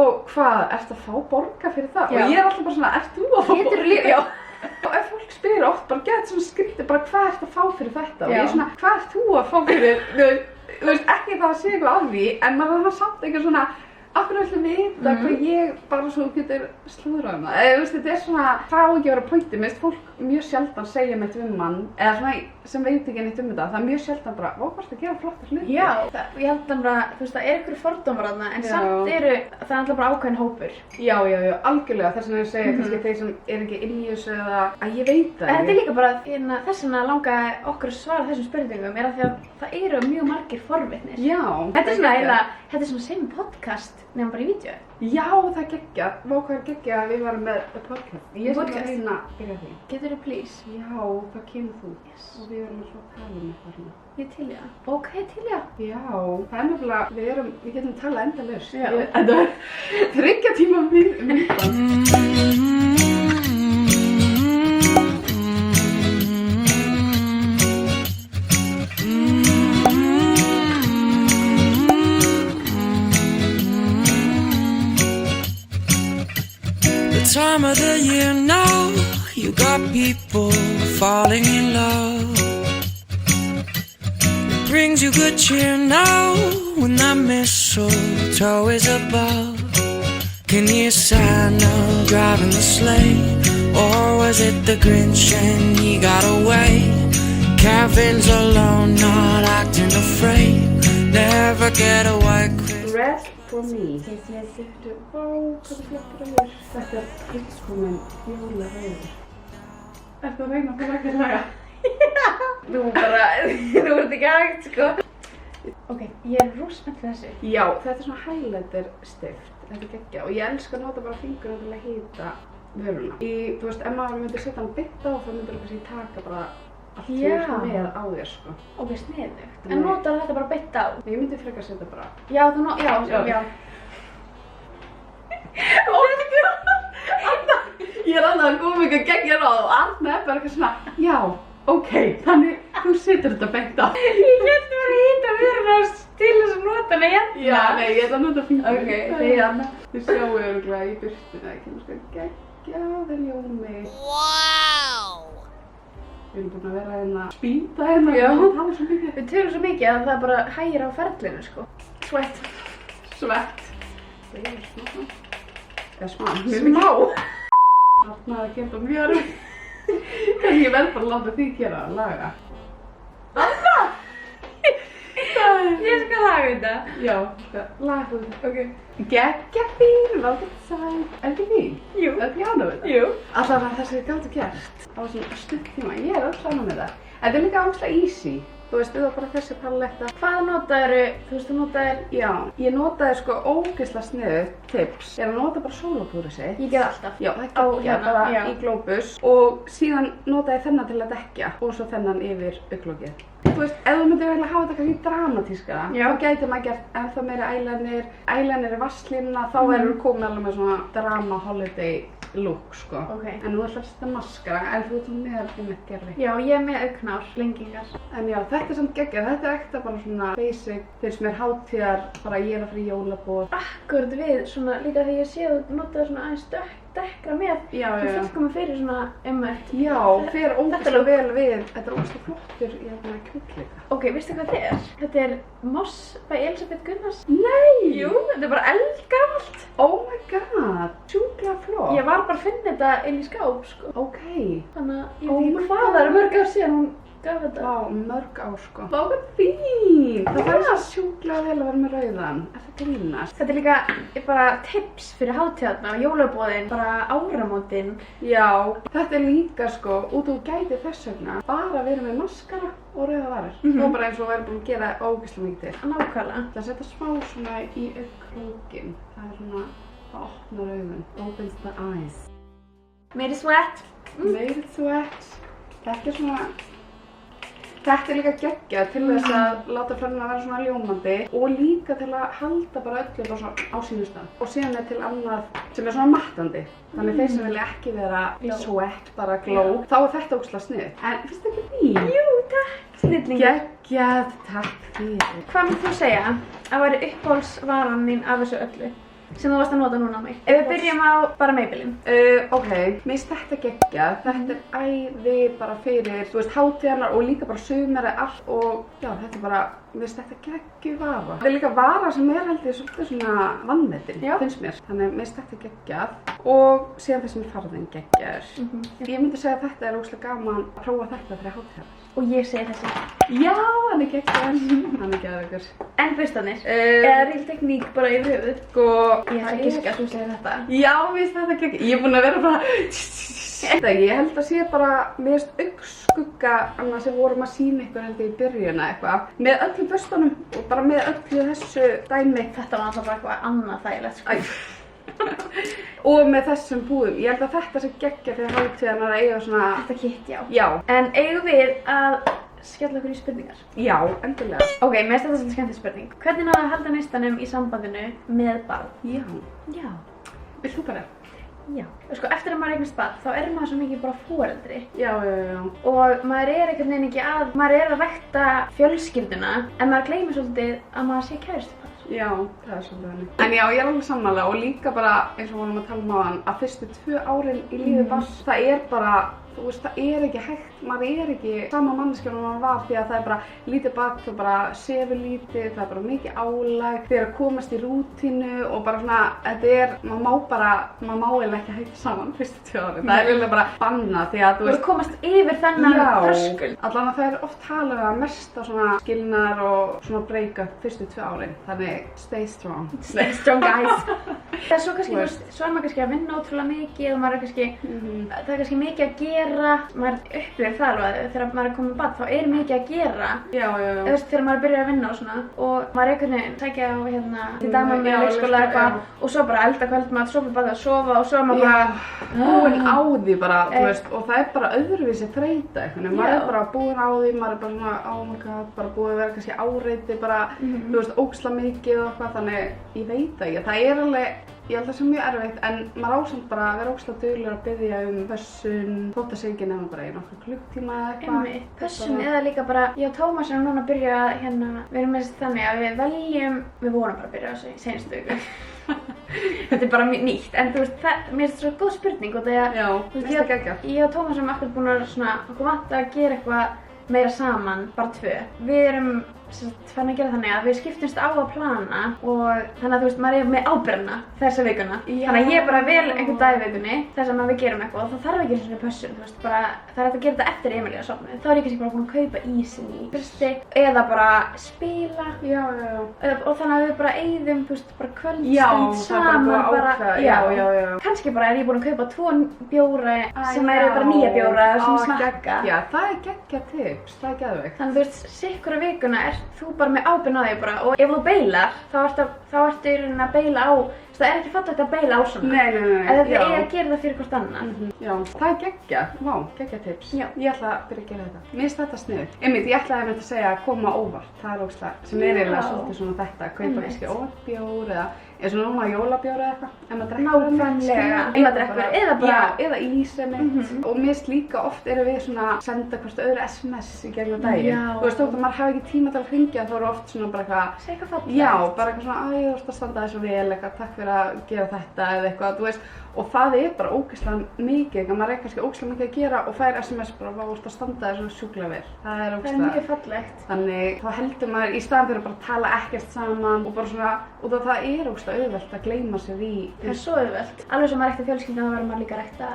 og hvað, ertu að fá borga fyrir það? Og ég er alltaf bara svona, ert þú að fá borga? Geturðu líka? Já. Og ef fólk spyrir oft, bara gett svona skrítið, bara hvað ertu að fá fyrir þetta? Og ég er svona, hvað ert þú að fá fyrir, þú veist, ekki það að segja eitthvað af því, en maður er samt eitthvað svona, af hverju ætlum við vita hvað ég bara svo getur slúðrað það? Þú veist, þetta er svona, það á ekki að vera pointið, mér finnst fólk mjög sjaldan segja neitt mann, eða svona sem veit ekki neitt þetta, það er mjög sjaldan bara, varstu að gera flottar hluti? Já, ég held bara, þú veist, það er einhverju fordómar þarna, en samt það er alltaf bara ákveðin hópur. Já, algjörlega, þess vegna ég segja kannski þeir sem ekki inn í þessu eða að ég veit það. En þetta er líka bara, þess vegna langaði okkur að svara þessum spurningum, er að því að það eru mjög margir forvitnir. Já. Þetta er svona sem podcast, nefnum bara í vídeo. Já, það er geggjað. Vá, hvað er geggjað að við varum með podcast. Ég skal reyna að byrja því. Geturðu please? Já, það kemur þú. Yes. Og við erum alltaf að tala eitthvað hérna. Ég til í það. Ok, til í það. Já, það er nefnilega, við getum talað endalaust. Já. Þetta er 3 tíma myndband. Time of the year now, you got people falling in love. It brings you good cheer now when that mistletoe is above. Can you hear Santa driving the sleigh? Or was it the Grinch and he got away? Kevin's alone, not acting afraid. Never get away. Red for me. Yes. Vá, hvað er flottur að mér. Þetta er fullkomin jólarauður. Ertu að reyna að fara ekki að laga? Þú ert ekki hægt, sko. Ok, ég er rosa spennt fyrir þessu. Já, þetta er svona highlighter stift. Þetta er geggjað og ég elska að nota bara fingurinn til að hita vöruna. Þú veist, ef maður myndir setja hann beint á þá myndir það kannski taka bara allt sem er svona með á þér, sko. Ok, sniðugt. En notar þetta bara beitt á? Ég myndi frekar setja bara. Já, já. Ég er annað að góða mikið geggjur á það og Arna er bara eitthvað svona, já, ok, þannig þú setur þetta beint á. Ég geti bara hýta vöruna til þess að nota hana hérna. Já, nei, ég ætla að nota fingur. Ok, þegar Anna. Þið sjáu örugglega í burtinu að ég kemur sko geggjaður ljómi. Wow! Við erum búin að vera hérna að spýta hérna og tala svo mikið. Við tölum svo mikið að það bara hægir á ferlinu, sko. Svett. Svett. Það er smá. Eða smá. Arna að gera mjög erfitt. Kannski ég verð bara að láta því gera að laga. Arna! Ég skal laga þetta. Já, laga þetta. Ok. Geggja fín, velkomin sæl. Er ekki fín? Jú. Það er pjánu þetta? Jú. Alltaf það sem ég gátt gert á svona stutt tíma. Ég er öll saman með það. Þetta er líka ámslega easy. Þú veist, þú bara þessi paletta. Hvað notaðirðu? Þú veist, þú notaðir... Já, ég notaði sko ógeðslega sniðugt tips. Ég er að nota bara sólapúðrið sitt. Ég ger alltaf. Já, það getur bara í Globus. Og síðan notaði ég þennan til að dekja. Og svo þennan yfir augnlokið. Þú veist, ef þú myndir vilja hafa þetta kannski dramatískara, þá gæti maður gert ennþá meira eyeliner í vasslínuna, þá erum við komin alveg með svona drama holiday look, sko. Ok. En nú ætla að setja maskara, en þú ert með mitt gerfi. Já, ég er með augnár, lengingar. En já, þetta er samt geggjað, þetta er ekta bara svona basic, finnst mér hátíðar, bara ég er að fyrir jólaboð. Akkurat við, svona líka þegar ég sé að þú notaði svona aðeins dekkra með. Já. Þú fullkomið fyrir svona umhverft. Já, fyrir ógeðslega vel við, þetta er ógeðslega flottur í hérna kjúkleika. Ok, veistu hvað þetta er? Þetta er Moss by Elisabeth Gunnars. Nei! Jú, þetta er bara eldgamalt. Oh my god, sjúklega flott. Ég var bara að finna þetta inn í skáp, sko. Ok. Þannig að ég veit ekki hvað það eru mörg ár síðan hún gaf þetta. Vá, mörg ár sko. Vá, hvað fín! Það fær svo sjúklega vel að vera með rauðan. Er það grínast? Þetta er líka bara tips fyrir hátíðarnar, jólabóðin, bara áramótin. Já, þetta er líka sko, út og gæti þess vegna bara verið með maskara og rauða varir. Það er bara eins og verið búin að gera ógeðslega mikið til. Nákvæmlega. Það setja smá svona í augnlókin. Það er svona að opna augun. Opens the eyes. Made it sweat. Made it sweat. Þetta er svona... Þetta er líka geggjað til þess að láta frænuna vera svona ljómandi og líka til að halda bara öllu bara svona á sínu stað. Og síðan er til annað sem er svona mattandi. Þannig þeir sem vilja ekki vera sweat, bara glow, þá er þetta ógeðslega sniðugt. En finnst þetta ekki fín? Jú, takk. Snillingur. Geggjað, takk fyrir. Hvað myndir þú segja að væri uppáhaldsvaran þín af þessu öllu sem þú varst að nota núna á mig? Ef við byrjum á bara Maybelline. Ok, mér finnst þetta geggjað. Þetta er æði bara fyrir, þú veist, hátíðarnar og líka bara sumar eða allt og já, þetta er bara, mér finnst þetta geggjuð vara. Þetta er líka vara sem er held ég svolítið svona vannmetin, finnst mér. Þannig mér finnst þetta geggjað og síðan finnst mér farðin geggjaður. Ég myndi segja að þetta er ógeðslega gaman að prófa þetta fyrir hátíðarnar. Og ég segi þessi. Já, hann er geggjaður. Hann er geggjaður. En bustanir? Eða Real Technique bara yfir höfuð? Sko, ég ætla að giska að þú segir þetta. Já, mér finnst þetta geggjaður. Ég er búin að vera bara... Ég held að sé bara, mér finnst augskugga annað sem vorum að sýna ykkur held ég í byrjun eitthvað. Með öllum bustunum og bara með öllu þessu dæmi. Þetta var alltaf bara eitthvað annað þægilegt, sko. Og með þessum búðum. Ég held að þetta sé geggjað fyrir hátíðarnar að eiga svona... Þetta kitt, já. Já. En eigum við að skella okkur í spurningar? Já, endilega. Ok, mér finnst þetta svolítið skemmtileg spurning. Hvernig náðu að halda neistanum í sambandinu með barn? Já. Já. Vilt þú bara? Já. Sko, eftir að maður eignast barn, þá er maður svo mikið bara foreldri. Já. Og maður er einhvern veginn ekki að, maður er að rækta fjölskylduna, en maður gleymir svolítið að maður sé kærustupar. Já, það er svolítið þannig. En já, ég er alveg sammála og líka bara eins og vorum að tala um áðan að fyrstu 2 árin í lífi barns, það er bara, þú veist, það er ekki hægt, maður er ekki sama manneskja og maður var því að það er bara lítið barn, það bara sefur lítið, það er bara mikið álag, þeir að komast í rútínu og bara svona, þetta er, maður má eiginlega ekki hægt saman fyrstu 2 árin. Það er eiginlega bara bannað því að þú veist, komast yfir þennan þröskuld. Allan að það er oft talað um mesta svona skilnaðar og svona break-up fyrstu 2 árin, þannig stay strong. Stay strong, guys. Það er svo kannski, svo er maður kannski að vinna ótrúlega mikið og maður er kannski, það er kannski mikið að gera gera, maður upplifir það alveg þegar maður komið barn, þá mikið að gera. Já. Þú veist, þegar maður byrjar að vinna og svona, og maður einhvern veginn sækja á til dæma með leikskóla eitthvað, og svo bara elda kvöldmat, svo bara að sofa og svo maður bara búinn á því bara, þú veist, og það bara öðruvísi þreyta eitthvað, maður bara búinn á því, maður bara svona, oh my god, bara búið að vera kannski áreiti bara, þú veist, ógeðslega mikið og eitthvað, þannig ég veit ekki, það alveg, ég held að það sé mjög erfitt, en maður ásamt bara að vera ógeðslega duglegur að biðja pössun, þótt að segja ekki nefna bara í nokkra klukktíma eða eitthvað. Pössun eða líka bara, ég og Tómas erum núna að byrja við erum með þannig að við vorum bara að byrja á þessu í seinustu viku. Þetta bara nýtt, en þú veist, mér finnst það svo góð spurning og þegar ég og Tómas erum akkur búin að svona, okkur vant að gera eitthvað meira saman, bara tvö. Við erum fann að gera þannig að við skiptumst á að plana og þannig að þú veist, maður með ábyrgðina þessa vikuna. Þannig að ég bara vel einhvern dag í vikunni þess að við gerum eitthvað og það þarf ekki svona pössun, þú veist, bara það hægt að gera þetta eftir Emilía sofnuð. Þá ég kannski bara búin að kaupa ísinn í fyrsti eða bara spila. Og þannig að við bara eyðum, þú veist, bara kvöldstund saman kannski bara ég búin að kaupa 2 bjóra sem bara nýja bjóra sem smakka. Já, það geggjað tips, það geðveikt. Þannig þú veist, sikkura vikuna þú bara með ábyrgð á því bara og ef þú beilar þá ertu í rauninni að beila á það ekki fallegt að beila á svona. Nei. Þetta að gera það fyrir hvort annan. Já, það geggjað. Vá, geggjað tips. Já. Ég ætla að byrja að gera þetta. Mér finnst þetta sniðugt. Einmitt, ég ætlaði að segja að koma óvart. Það ógeðslega sem eiginlega svolítið svona þetta að kaupa kannski óvart bjór eða svona núna jólabjór eða eitthvað. En maður drekkur eða bara eða ís einmitt. Og mér finnst líka oft við svona senda hvort öðru SMS í gegnum daginn. Þú veist, þótt að maður hafi ekki tíma til að hringja þá oft svona bara eitthvað bara eitthvað svona þú ert að standa þess vel eitthvað, takk fyrir að gera þetta eða eitthvað, þú veist, og það bara ógeðslega mikið, maður kannski ógeðslega mikið að gera og fær SMS bara þú ert að standa þess sjúklega vel. Það ógeðslega mjög fallegt. Þannig þá heldur maður í staðan fyrir bara að tala ekkert saman og bara svona, og það ógeðslega auðvelt að gleyma sér í. Það svo auðvelt. Alveg sem maður rækta fjölskylduna þá verður maður líka að rækta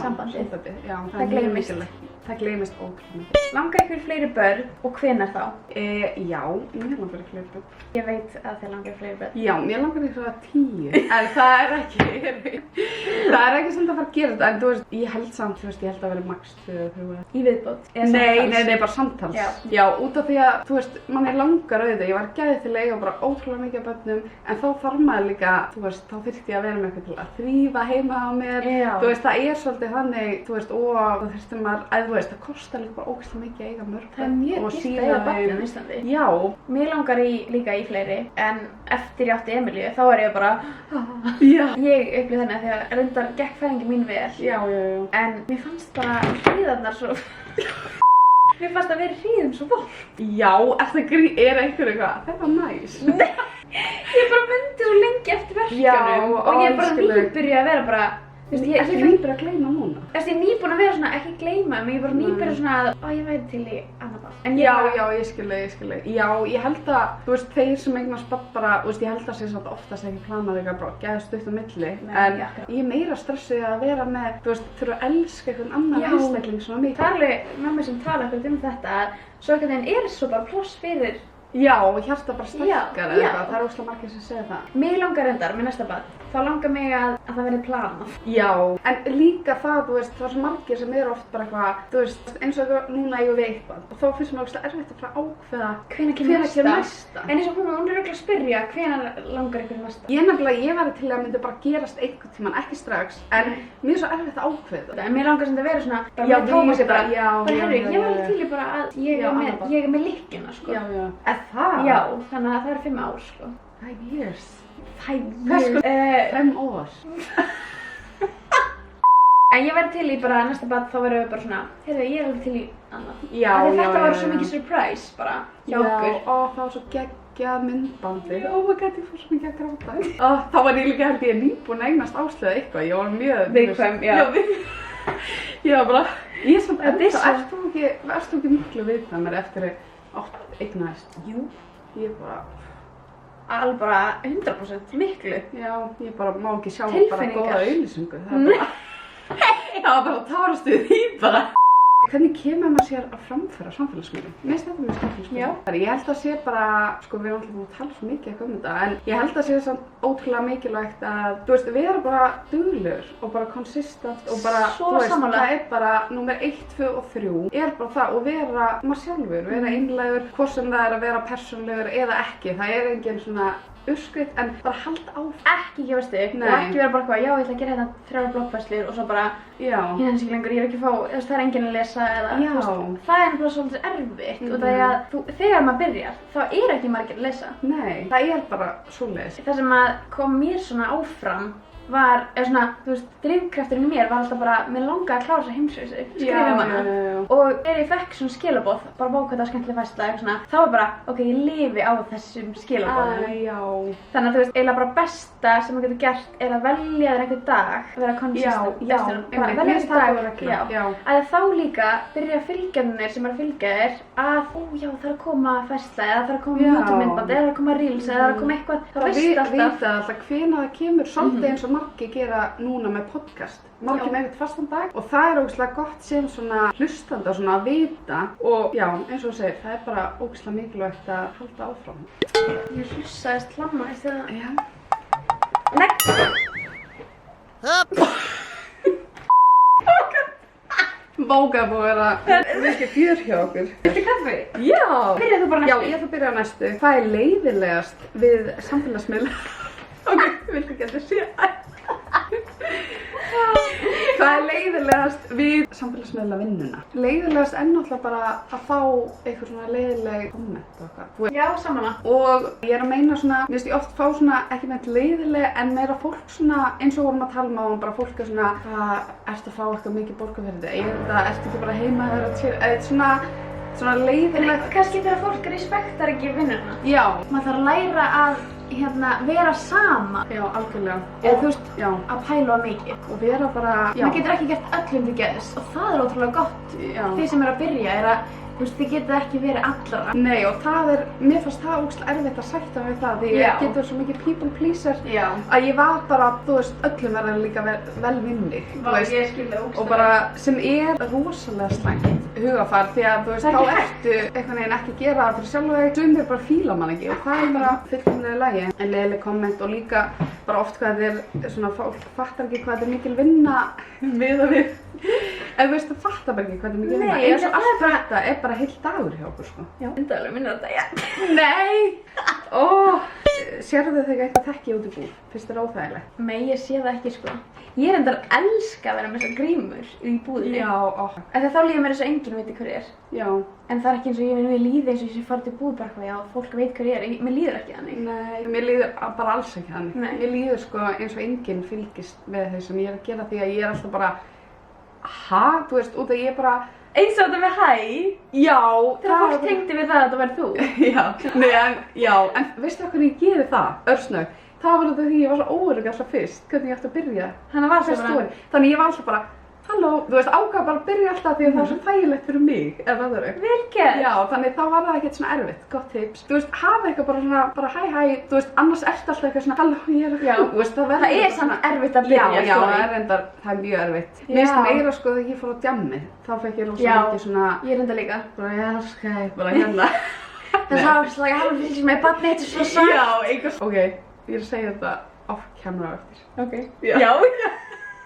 sambandið. Já, það gleymist. Það gleymist ógeðslega mikið. Langar ykkur fleiri börn og hvenær þá? Já, mér langar fleiri börn. Ég veit að þér langar fleiri börn. Já, mér langar ykkur 10, en það ekki samt að fara að gera þetta, en þú veist, ég held samt, þú veist, ég held að vera max 2-3 í viðbót. Nei, bara samtals. Já, út af því að, þú veist, manni langar auðvitað, ég var gæðið til að eiga bara ótrúlega mikið af börnum, en þá þarf maður líka, þú veist, þá þyrfti ég að vera með eitthvað til að þrífa heima á mér. Þú veist, það svolítið þannig, þú veist, og það þurfti maður, þú veist, það kostar líka bara ógeðslega mikið að eiga mörg. Það mjög dýrt að eiga barn á Íslandi. Já. Mér langar líka í fleiri, en eftir ég átti Emilíu, þá ég bara ég upplifði þannig að því að reyndar gekk fæðingin mín vel. Já. En mér fannst bara hríðarnar svo mér fannst að vera hríðum svo bort. Já, einhver eitthvað, þetta var næs. Nei, ég bara myndi svo lengi eftir verkefnum og ég bara nýbyrja að vera bara ég nýbyrja að gleyma núna. Ég nýbúin að vera svona, ekki gleyma, en ég bara nýbyrja svona að ég væri til í annað barn. Já, ég skil. Já, ég held að, þú veist, þeir sem eignast barn bara, þú veist, ég held að sé svona oftast ekki planað eitthvað bara gæði stutt á milli. En ég meira stressuð að vera með, þú veist, þurfa að elska einhvern annan einstakling svona mikið. Það alveg mamma sem tala eitthvað þetta, svo einhvern veginn svo bara pláss fyrir. Já, hjarta bara stækkar eða eitthvað, það ógeðslega margir sem segja það. Mig langar reyndar með næsta barn, þá langar mig að það verði planað. Já, en líka það, þú veist, það svo margir sem oft bara eitthvað, þú veist, eins og núna ég við eitthvað. Og þá finnst mér ógeðslega erfitt að fara að ákveða hvenær kemur næsta. En eins og hún örugglega að spyrja, hvenær langar ykkur næsta? Ég væri til að myndi bara gerast einhvern tímann, ekki strax, en mér svo erfitt að ákveða. En mér langar sem þetta vera svona, bara með Tómasi ég er með lykkjuna, sko. Það? Já, þannig að það 5 ár, sko. 5 years? 5 years? 5 ár. En ég væri til í bara næsta barn, þá verðum við bara svona, heyrðu, ég alveg til í annað. Já. Þetta var svo mikið surprise bara hjá okkur. Já, það var svo geggjað myndbandið. Oh my god, ég fór svo mikið að gráta. Þá var ég líka held ég nýbúin að eignast Áslaugu eitthvað. Ég var mjög viðkvæm, já. Já, bara, ég samt ennþá, ertu ekki miklu viðkvæmur eftir eignaðist? Jú, ég alveg bara 100% miklu. Já, ég bara má ekki sjá bara góða auglýsingu. Það var bara tárastuð í bara. hvernig kemur maður sér að framfæra samfélagsmiðlum? Mér finnst þetta mjög skemmtilegt. Já. Ég held að sé bara, sko við erum alltaf búin að tala svo mikið um þetta, en ég held að sé samt ótrúlega mikilvægt að, þú veist, við erum bara duglegur og bara consistent og bara, Svo þú veist, sammála. það er bara númer 1, 2 og 3 er bara það og vera maður sjálfur, vera einlægur, hvort sem það er að vera persónulegur eða ekki, það er engin svona uppskrift en bara halda áfram. Ekki gefast upp og ekki vera bara eitthvað, já ég ætla að gera hérna 3 bloggfærslur og svo bara Já. ég hans ekki lengur, ég er ekki að fá, þú veist, það er enginn að lesa eða, Já. þú veist, það er bara svolítið erfitt og það er að þegar maður byrjar þá er ekki margir að lesa. Nei, það er bara svoleiðis. Það sem að kom mér svona áfram var, eða svona, þú veist, drifkrafturinn í mér var alltaf bara, mér langaði að klára þessa heimsreisu, skrifa um hana. Og þegar ég fekk svona skilaboð, bara bók hvað það var skemmtileg færsla, eitthvað svona, þá var bara, ok, ég lifi á þessum skilaboðum. Já. Þannig að þú veist, eiginlega bara besta sem maður getur gert er að velja þér einhvern dag, að vera consistent. Já, bara velja einhvern dag, já. Að þá líka byrja fylgjarnir sem er að fylgja þér að, já, það er að koma færsla, eða það er að koma YouTube-myndband, eða það er að koma reels, eða það er að koma eitthvað, þá veistu alltaf. Vita alltaf hvenær það kemur, svolítið eins og margir gera núna með podcast. Margir með eitthvað fastan dag og það er ógeðslega gott sem svona hlustanda svona að vita og já, eins og þú segir, það er bara ógeðslega mikilvægt að halda áfram. Ég hlussaðist hlamma eftir það. Já. Nei! Bókað búið að vera mikið fjör hjá okkur. Viltu kaffi? Já! Byrjaðu þú bara næstu? Já, ég ætla að byrja á næstu. Hvað er leiðilegast við samfélagsmiðla? Ok, viltu ekki að þetta sé? Hvað er leiðilegast við samfélagsmiðla vinnuna? Leiðilegast er náttúrulega bara að fá eitthvað svona leiðileg komment og eitthvað. Já, samanlega. Og ég er að meina svona, mér finnst ég oft fá svona, ekki með leiðileg, en meira fólk svona, eins og vorum að tala um á bara fólk er svona, hvað, ertu að fá eitthvað mikið borgað fyrir þetta? Ertu ekki bara heima þegar að tjera, eða svona leiðilegt. Kannski þegar fólk respektar ekki vinnuna. Já. Maður þarf að læra að vera sama. Já, algjörlega. Eða þú veist, já, að pæla mikið. og vera bara, já. Maður getur ekki gert öllum til geðs og það er ótrúlega gott. Já. Þið sem er að byrja er að, þú veist, þið getið ekki verið allra. Nei, og það er, mér fannst það ógeðslega erfitt að sætta við það því ég getur svo mikið people pleaser að ég var bara, þú veist, öllum verður líka vel við mig, þú veist, ég skil það og bara sem er rosalega slæmt hugafar því að, þú veist, þá ertu einhvern veginn ekki að gera það fyrir sjálf þig, sumir bara fíla mann ekki og það er bara fullkomlega í lagi. En leiðileg komment og líka bara oft hvað þetta er svona, fólk fattar ekki hvað þetta er mikil vinna miðað við. En þú veist, það fattar bara ekki hvað þetta er mikil vinna. Nei, eins og allt þetta er bara heill dagur hjá okkur, sko. Já, undarlega minnir þetta, já. Nei! Ó, sérðu þig eitthvað þekki út í búð? Finnst þér óþægilegt? Nei, ég sé það ekki, sko. Ég er endar elska að vera með þessar grímur í búðinni. Já, ó. En þá líður mér eins og enginn veit hver er. Já. En það er ekki eins og ég líði eins og ég sé farið til búð bara eitthvað, já, fólk veit hver ég er. Mér líður ekki þannig. Nei, mér líður bara alls ekki þannig. Nei. Mér líður sko eins og enginn fylgist með þeir sem ég er að gera því að ég er alltaf bara, ha? Þú veist, út að ég bara, Eins og þetta með hæ, já, þegar fólk tengdi við það að þetta væri þú. Já, nei, en veistu hvað ég geri það, örsnögg? Það var þetta því ég var svo óörugg alltaf fyrst, hvernig ég ætti að byrja. Þannig var það bara. Þannig ég var alltaf bara, halló, þú veist, ákvað bara að byrja alltaf því að það var svo þægilegt fyrir mig, ef það eru. Vel gert. Já, þannig þá var það ekkert svona erfitt, gott tips. Þú veist, hafa eitthvað bara svona, bara hæ, þú veist, annars ertu alltaf eitthvað svona, halló, ég er Já, þú veist, það er samt erfitt að byrja, Já, sko. það er reyndar, það er mjög erfitt. Mér finnst meira sko þegar ég fór á djammið, þá fekk ég rosa mikið svona, ég er enda líka. bara ég elska þig, bara hérna. Það sá ekki slag að hafa fyrir sem er barnið þetta svo sagt. Já, einhvers, ok, ég er að segja þetta off camera eftir. Ok. Já.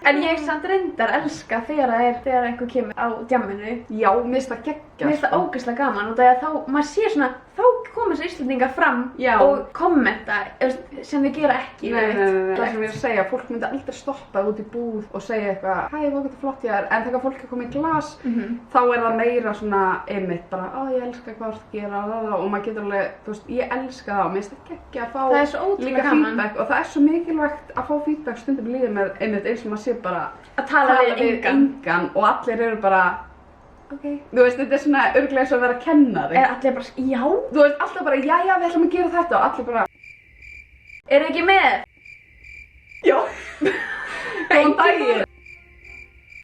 En ég samt reyndar elska þegar einhver kemur á djamminu. Já, mér finnst það geggjað. Mér finnst það ógeðslega gaman og það er þá, maður sé svona, þá koma þessi Íslendingar fram og kommenta sem þau gera ekki. Nei, það sem ég er að segja, fólk myndi aldrei stoppa út í búð og segja eitthvað, hæ, hvað getur flott ég er, en þegar fólk er komið í glas, þá er það meira svona einmitt, bara, ég elska hvað þú ert að gera, og maður getur alveg, þú veist, ég elska það og mér finnst það geggjað að fá líka feedback og það er svo mikilvægt að fá feedback stundum líður með einmitt eins og maður sé bara að tala við engan og allir eru bara, ok, þú veist, þetta er svona örugglega eins og að vera kennari. Allir bara, já? Þú veist, alltaf bara, jæja, við ætlum að gera þetta og allir bara, eru ekki með? já, góðan daginn.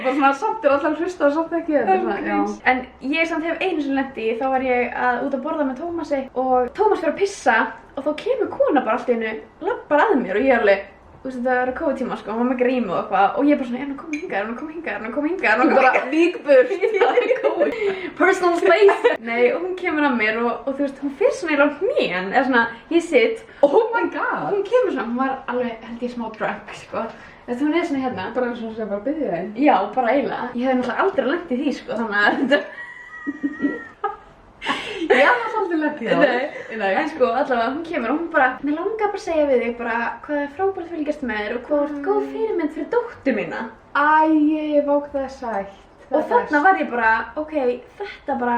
Bara svona, samt er alltaf hlusta og samt ekki þetta, já. En ég samt hef einu sem lendi, þá var ég út að borða með Tómasi og Tómas fyrir að pissa og þá kemur kona bara allt í einu, lappar að mér og ég er alveg, þú veist, það var COVID-tíma, sko, hún var með grímu og eitthvað og ég bara svona, koma hingað, koma hingað, koma hingað Þú bara víkburt. personal space. Nei, og hún kemur að mér og þú veist, hún fyrir svona á hnén, eða svona, ég sitt. Oh my god. Hún kemur svona, hún var alveg, held ég, smá drunk, sko. Þú hún svona hérna. Bara eins og bara byggði þeim. Já, bara eiginlega. Ég hef náttúrulega aldrei lent í því, sko, þannig að þetta... Ég hef svolítið lent í það. Nei, en sko, allavega, hún kemur og hún bara, mér langar bara að segja við þig bara hvað er frábært að fylgjast með þér og hvað er góð fyrirmynd fyrir dóttur mína. Æ, vák það er sætt. Og þarna var ég bara, ok, þetta bara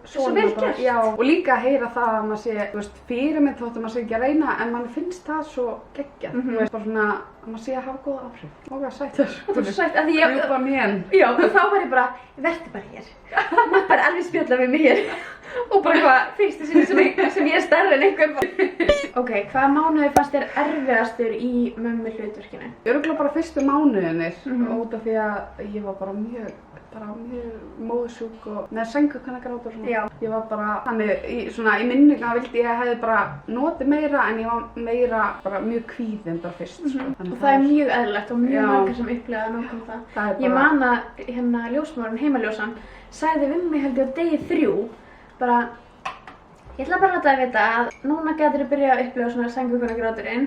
svo vel gert. Já, og líka að heyra það að maður sé, þú veist, fyrirmynd þótt að maður sé ekki að reyna, en mann finnst það svo geggjað. Þú veist, bara svona, að maður sé að hafa góða áhrif. Vák það sætt þessu. Það var sætt, af því ég... Rjúpa mén. Já, og þá var ég bara, vertu bara hér. Mátt bara alveg spjalla við mig hér. Og bara hvað, fyrstu sinni sem ég er stærri en einhver. Ok, hvaða mánuði fannst þér erfiðastur í mömmu hlutverkinu? Örugglega bara fyrstu mánuðinir, út af því að ég var bara mjög móðsjúk og með sængukkanna gráta og svona. Já. Ég var bara, þannig, í minninga vildi ég hefði bara notið meira, en ég var meira bara mjög kvíðin bara fyrst, sko. Og það er mjög eðlilegt og mjög margir sem upplega nákvæmlega það. Það er bara... Ég man að hérna ljósmóðurinn, heimaljósan, sagði við mig held ég á degi 3, bara, ég ætla bara að láta þér vita að núna gætir þú byrja að upplifa svona sængukkanna gráturinn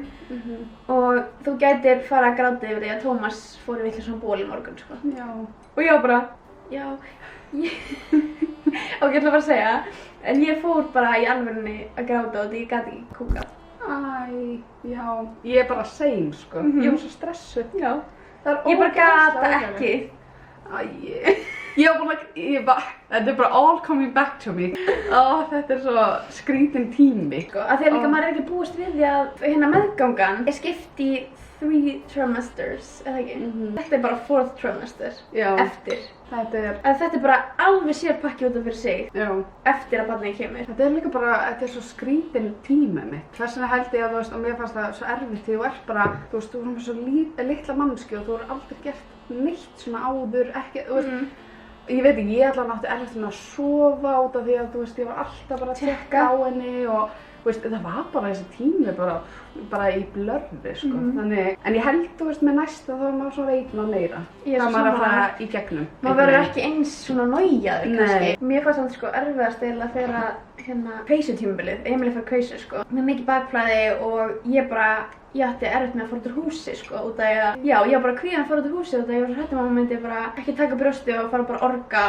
og þú gætir fara að gráta yfir því að Tómas fór í vitlausum ból í morgun, sko. Já. Og ég var bara, já, og ég ætla bara að segja, en ég fór bara í alvörunni að gráta og því ég gæti ekki kúkað. Æ, já, ég er bara sein, sko. Ég var svo stressuð. Já. Það er Ég bara gata ógeðslega ekki. Æ, ég var búin að, þetta er bara all coming back to me. Þetta er svo skrítin tími. Sko, af því að líka maður er ekki búist við því að hérna meðgangan er skipt í 3 trimesters, eða ekki? Þetta er bara 4th trimester, eftir. Þetta er bara alveg sér pakki út af fyrir sig, eftir að barnið kemur. Þetta er líka bara, þetta er svo skrítin tími mitt. Þess vegna held ég að, þú veist, og mér fannst það svo erfitt því þú ert bara, þú veist, þú erum svo litla mannski og þú eru aldrei gert neitt svona áður, ekki, þú veist, ég veit ekki, ég allavega átti erfitt með að sofa út af því að, þú veist, ég var alltaf bara að tjekka á henni og, þú veist, það var bara þessi tími bara í blörfi, sko. Þannig, en ég held, þú veist, með næsta þá er maður svo veit maður meira. Það maður að fara í gegnum. Maður verður ekki eins svona nájaður, kannski. Mér fannst það, sko, erfiðast eiginlega þegar hérna peysutímabilið, Emilía fær peysu, sko. Með mikið bakflæði og ég átti erfitt með að fara út úr húsi, sko, út af að, já, ég var bara kvíðin að fara út úr húsi út af að ég var svo hrædd að myndi bara ekki taka brjósti og fara bara að orga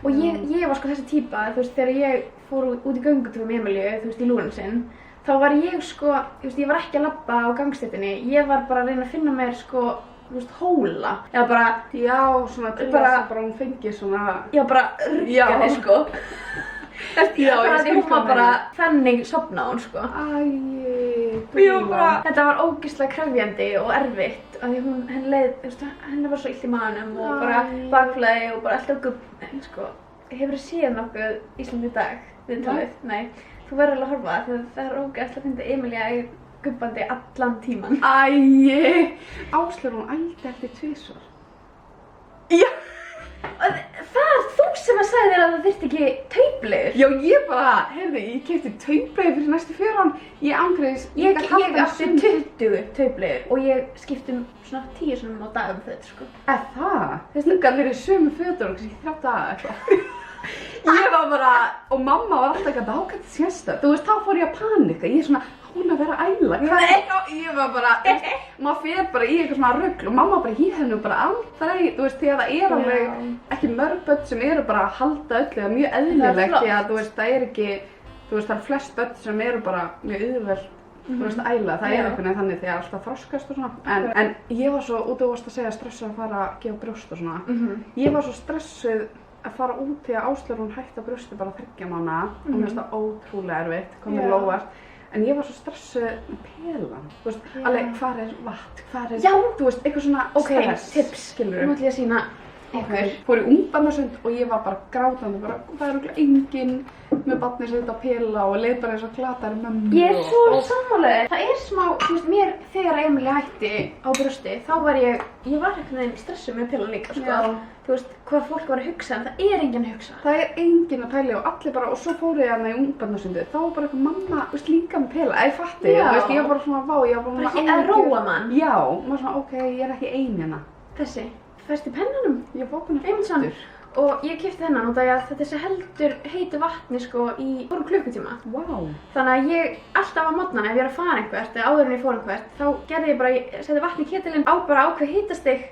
og ég var sko þessi típa, þú veist, þegar ég fór út í göngutúr með Emilíu, þú veist, í lúrin sinn, þá var ég sko, þú veist, ég var ekki að labba á gangstéttinni, ég var bara að reyna að finna mér sko, þú veist, hóla, eða bara, já, svona til þess að bara hún fengi svona, já, bara ruggaði, sko. Hún var bara þannig sofnaði hún, sko. Þetta var ógeðslega krefjandi og erfitt af því henni var svo illt í maganum og bara bakflæði og bara alltaf gubbin, sko. Hefurðu séð nokkuð Íslandi í dag, viðtalið? Nei. Þú verður alveg að horfa því að það er ógeðslega að finna Emilía gubbandi allan tíman. Áslaug, hún ældi eftir 2 svar. Já! Það er þú sem að sagði þér að það þyrfti ekki tauplegur. Já, ég bara, heyrðu, ég keypti tauplegur fyrir næstu 4 ára. Ég angriðis, ég átti 20 tauplegur og ég skipti svona 10 sinnum á dag þetta, sko. Það? Þú gæti verið í sömu fötur og kannski 3 daga eitthvað. Ég var bara, og mamma var alltaf ekki að þetta sérstök. Þú veist, þá fór ég að panika. Ég er svona, hún að vera að æla. Ég var bara, maður fer bara í eitthvað svona rugl og mamma bara, ég hef nú bara aldrei, þú veist, því að það er alveg ekki mörg börn sem eru bara að halda öllu, það er mjög eðlilegt því að, þú veist, það er ekki, þú veist, það er flest börn sem eru bara mjög auðvelt, þú veist, að æla. Það er einhvern veginn þannig því að alltaf þroskast og svona. En ég var svo, út af varst að segja, stressuð að fara að gefa brjóst og svona. Ég var svo stressuð að fara út því að Áslaug hún hætti að brjósti bara 3 mánaða og mér finnst það ótrúlega erfitt, kom mér óvart. En ég var svo stressuð með pelan, þú veist, alveg hvar er vatn, hvar er, þú veist, eitthvað svona stress, tips, skilurðu. Nú ætlum ég að sýna ykkur. Fór í ungbarnasund og ég var bara grátandi, bara það er örugglega enginn með barnið sem þetta að pela og leið bara eins og glatari mömmu. Ég er svo sammálaður. Það er smá, þú veist, mér þegar Emilía hætti á brjósti, þá var ég var einhvern veginn stressuð með pela líka, sko. Já. Þú veist, hvað fólk var að hugsa, en það er enginn að hugsa. Það er enginn að pæla og allir bara, og svo fór ég hana í ungbarnasundi, þá var bara eitthvað mamma, þú veist, líka með pela, ég fatti, Já. þú veist, ég var bara svona vá, ég var bara Bara ekki að róa mann. Já, maður svona, ok, ég er ekki ein hérna. Þessi, fæst í pennanum. Ég var búin að Eymundsson. aftur. Og ég keypti þennan út af því að þetta er svo heldur heitu vatni, sko, í 4 klukkutíma. Vá. Þannig að ég alltaf á morgnana, ef ég er að fara einhvert, eða áður en ég fór einhvert, þá gerði ég bara, ég setti vatn í ketilinn á bara ákveð hitastig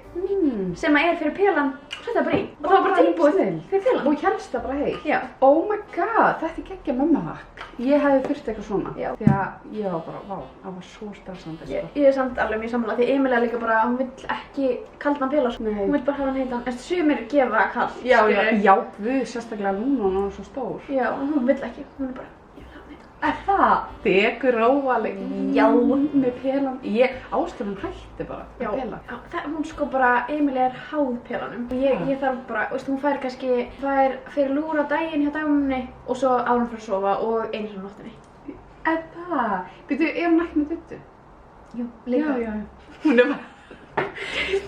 sem að er fyrir pelan og setja bara í. Og það var bara tilbúið fyrir pelan. Og hélst það bara heil. Já. Oh my god, þetta er geggja mömmahakk. Ég hefði þurft eitthvað svona. Já. Því að ég var bara, vá, það var svo stressandi. Ég er samt alveg mjög sammála því Emilía líka bara, hún vill ekki kaldan pela, sko. Nei. Hún vill bara hafa hann heitan, en sumir gefa kall. Já, skilurðu. já, við sérstaklega núna og hún er svo stór. Já, en hún vill ekki, hún er bara, ég vil hafa hann heitan. Er það? Degur róaleg. Já. Með pelan. Ástöðun hætti bara Já, með pela. hún sko bara, Emilía er háð pelanum. Ég þarf bara, veist, hún fær kannski, fyrir lúr á daginn hjá dagmunni og svo áður hún fyrir að sofa og einu sinni á nóttinni. Er það? Býtu, er hún ekki með duttu? Jú, líka. Já. Hún er bara...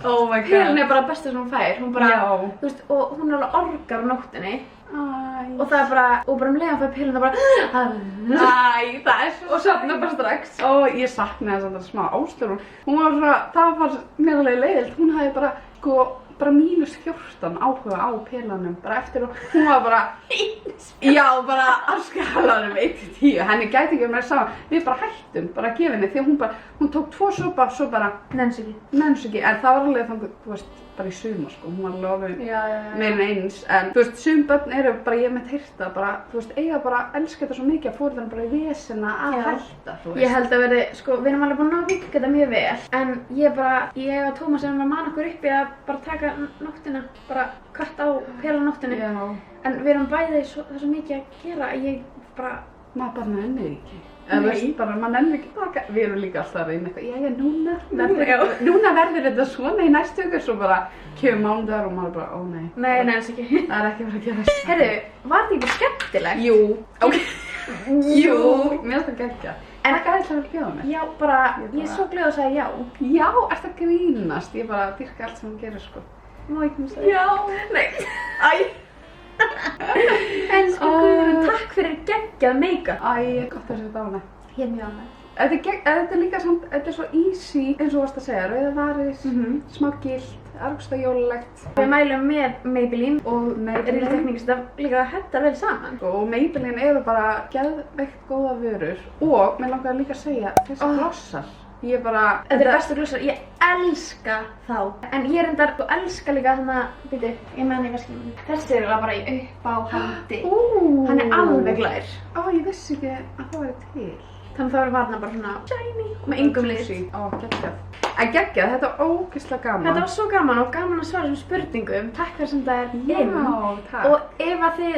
Oh my god. Pelin er bara besta sem hún fær, hún bara, Já. þú veist, og hún er alveg orgar á nóttinni Æ. og það er bara, og bara leiðan fær pelin það bara, Æ, það er svo og sofna bara strax. Ó, ég saknaði þess að það smá Áslaugu. Hún var svona, það var mér alveg leiðilt. Hún hafði bara, sko, bara -14 áhuga á pelanum. Bara eftir og hún var bara, já, bara á skalanum 1-10. Henni gæti ekki með saman. Við bara hættum, bara að gefa henni. Því að hún tók 2 sopa, svo bara, Nenns ekki. nenns ekki. En það var alveg þannig, þú veist, bara í sumar, sko. Hún var alveg ofið Já. meira en eins. En, þú veist, sum börn eru bara, ég með heyrta, bara, þú veist, eiga bara að elska þetta svo mikið að fóreldrarnir bara í vesena að Já. hætta, þú veist. Ég held að verði, sko, við erum alveg búin að vika þetta mjög vel, en ég og Tómas erum að mana okkur uppi að bara taka nóttina, bara kött á pela nóttinni. Já. En við erum bæði það er svo mikið að gera að ég bara, Maður bara nennir ekki. Eða þú veist bara, maður nennir ekki taka. Við erum líka alltaf að reyna eitthvað, jæja, núna verður þetta svona í næstu viku, svo bara kemur mánudagur og maður bara, ó nei. nei, nenns ekki. Það er ekki verið að gera þess. Heyrðu, var þetta ekki skemmtilegt? Jú. Ok. Jú. Mér finnst það geggja. En- Takk aðeins að vera bjóða mér. Já, bara, ég er svo glöð að segja já. Já, ertu að grínast? Ég bara dyrka allt sem hún gerir, sko. Má ég koma að segja? Já. Nei. Æ. En sko, Guðrún, takk fyrir geggjað make-up. Æ, gott að setja á hana. Ég er mjög ánægð. Þetta er líka samt, þetta er svo easy, eins og þú varst að segja, rauða varis, smá gilt, argsta jólulegt. Við mælum með Maybelline og Maybelline. Real Techniques, það líka hendar vel saman. Og Maybelline eru bara geðveikt góða vörur og mér langar líka að segja þessi glossar. Ég bara... Þetta er bestu glossar, ég elska þá. En ég reyndar og elska líka þannig, býtu, ég með hann í veskinu minni. Þessi er bara í uppáhaldi. Hann er alveg glær. Ó, ég vissi ekki að það væri til. Þannig þá eru varna bara svona shiny og með yngum lit. Ó, geggjað. En geggjað, þetta var ógeðslega gaman. Þetta var svo gaman og gaman að svara þessum spurningum. Takk fyrir sem það er inn. Já, takk. Og ef að þið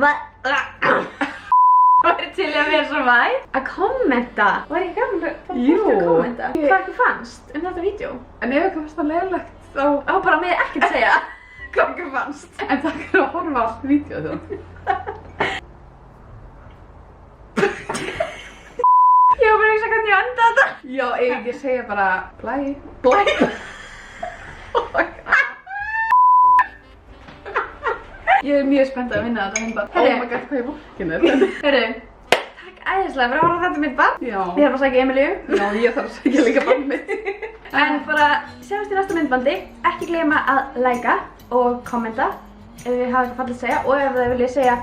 væri til að vera svo að kommenta. Væri ekki gaman að fá Jú. fólk að kommenta? Hvað ykkur fannst um þetta vídeo? En ef eitthvað fannst það leiðilegt, þá... Á bara með ekkert segja hvað ykkur fannst. En takk fyrir að horfa á vídeoð þú. Ég var bara að hugsa hvernig ég enda þetta. Já, ef ekki segja bara blæ. Ég er mjög spennt að vinna þetta myndband. Oh my god, hvað er fólkinu þetta? Hörru, takk æðislega fyrir að horfa á þetta myndband. Já. Ég þarf að sækja Emilíu. Já, ég þarf að segja líka bara mitt. En bara sjáumst í næsta myndbandi. Ekki gleyma að læka og kommenta ef þið hafa eitthvað fallið að segja og ef þið viljið segja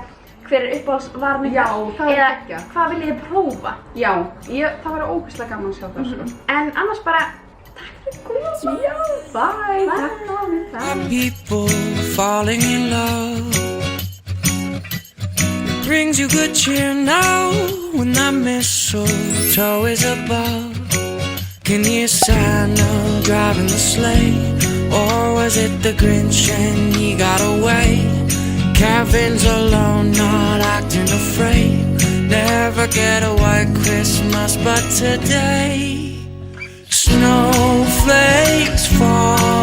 hver er uppáhaldsvaran Já, það er eða geggjað. hvað viljið þið prófa. Já, það verður ógeðslega gaman að sjá það, sko. En annars bara takk fyrir góða. Já, bye. Takk fyrir mig. People falling in love. It brings you good cheer now when that mistletoe is above. Can you Santa driving the sleigh? Or was it the Grinch and he got away? Kevin's alone, not acting afraid. Never get a white Christmas, but today snowflakes fall.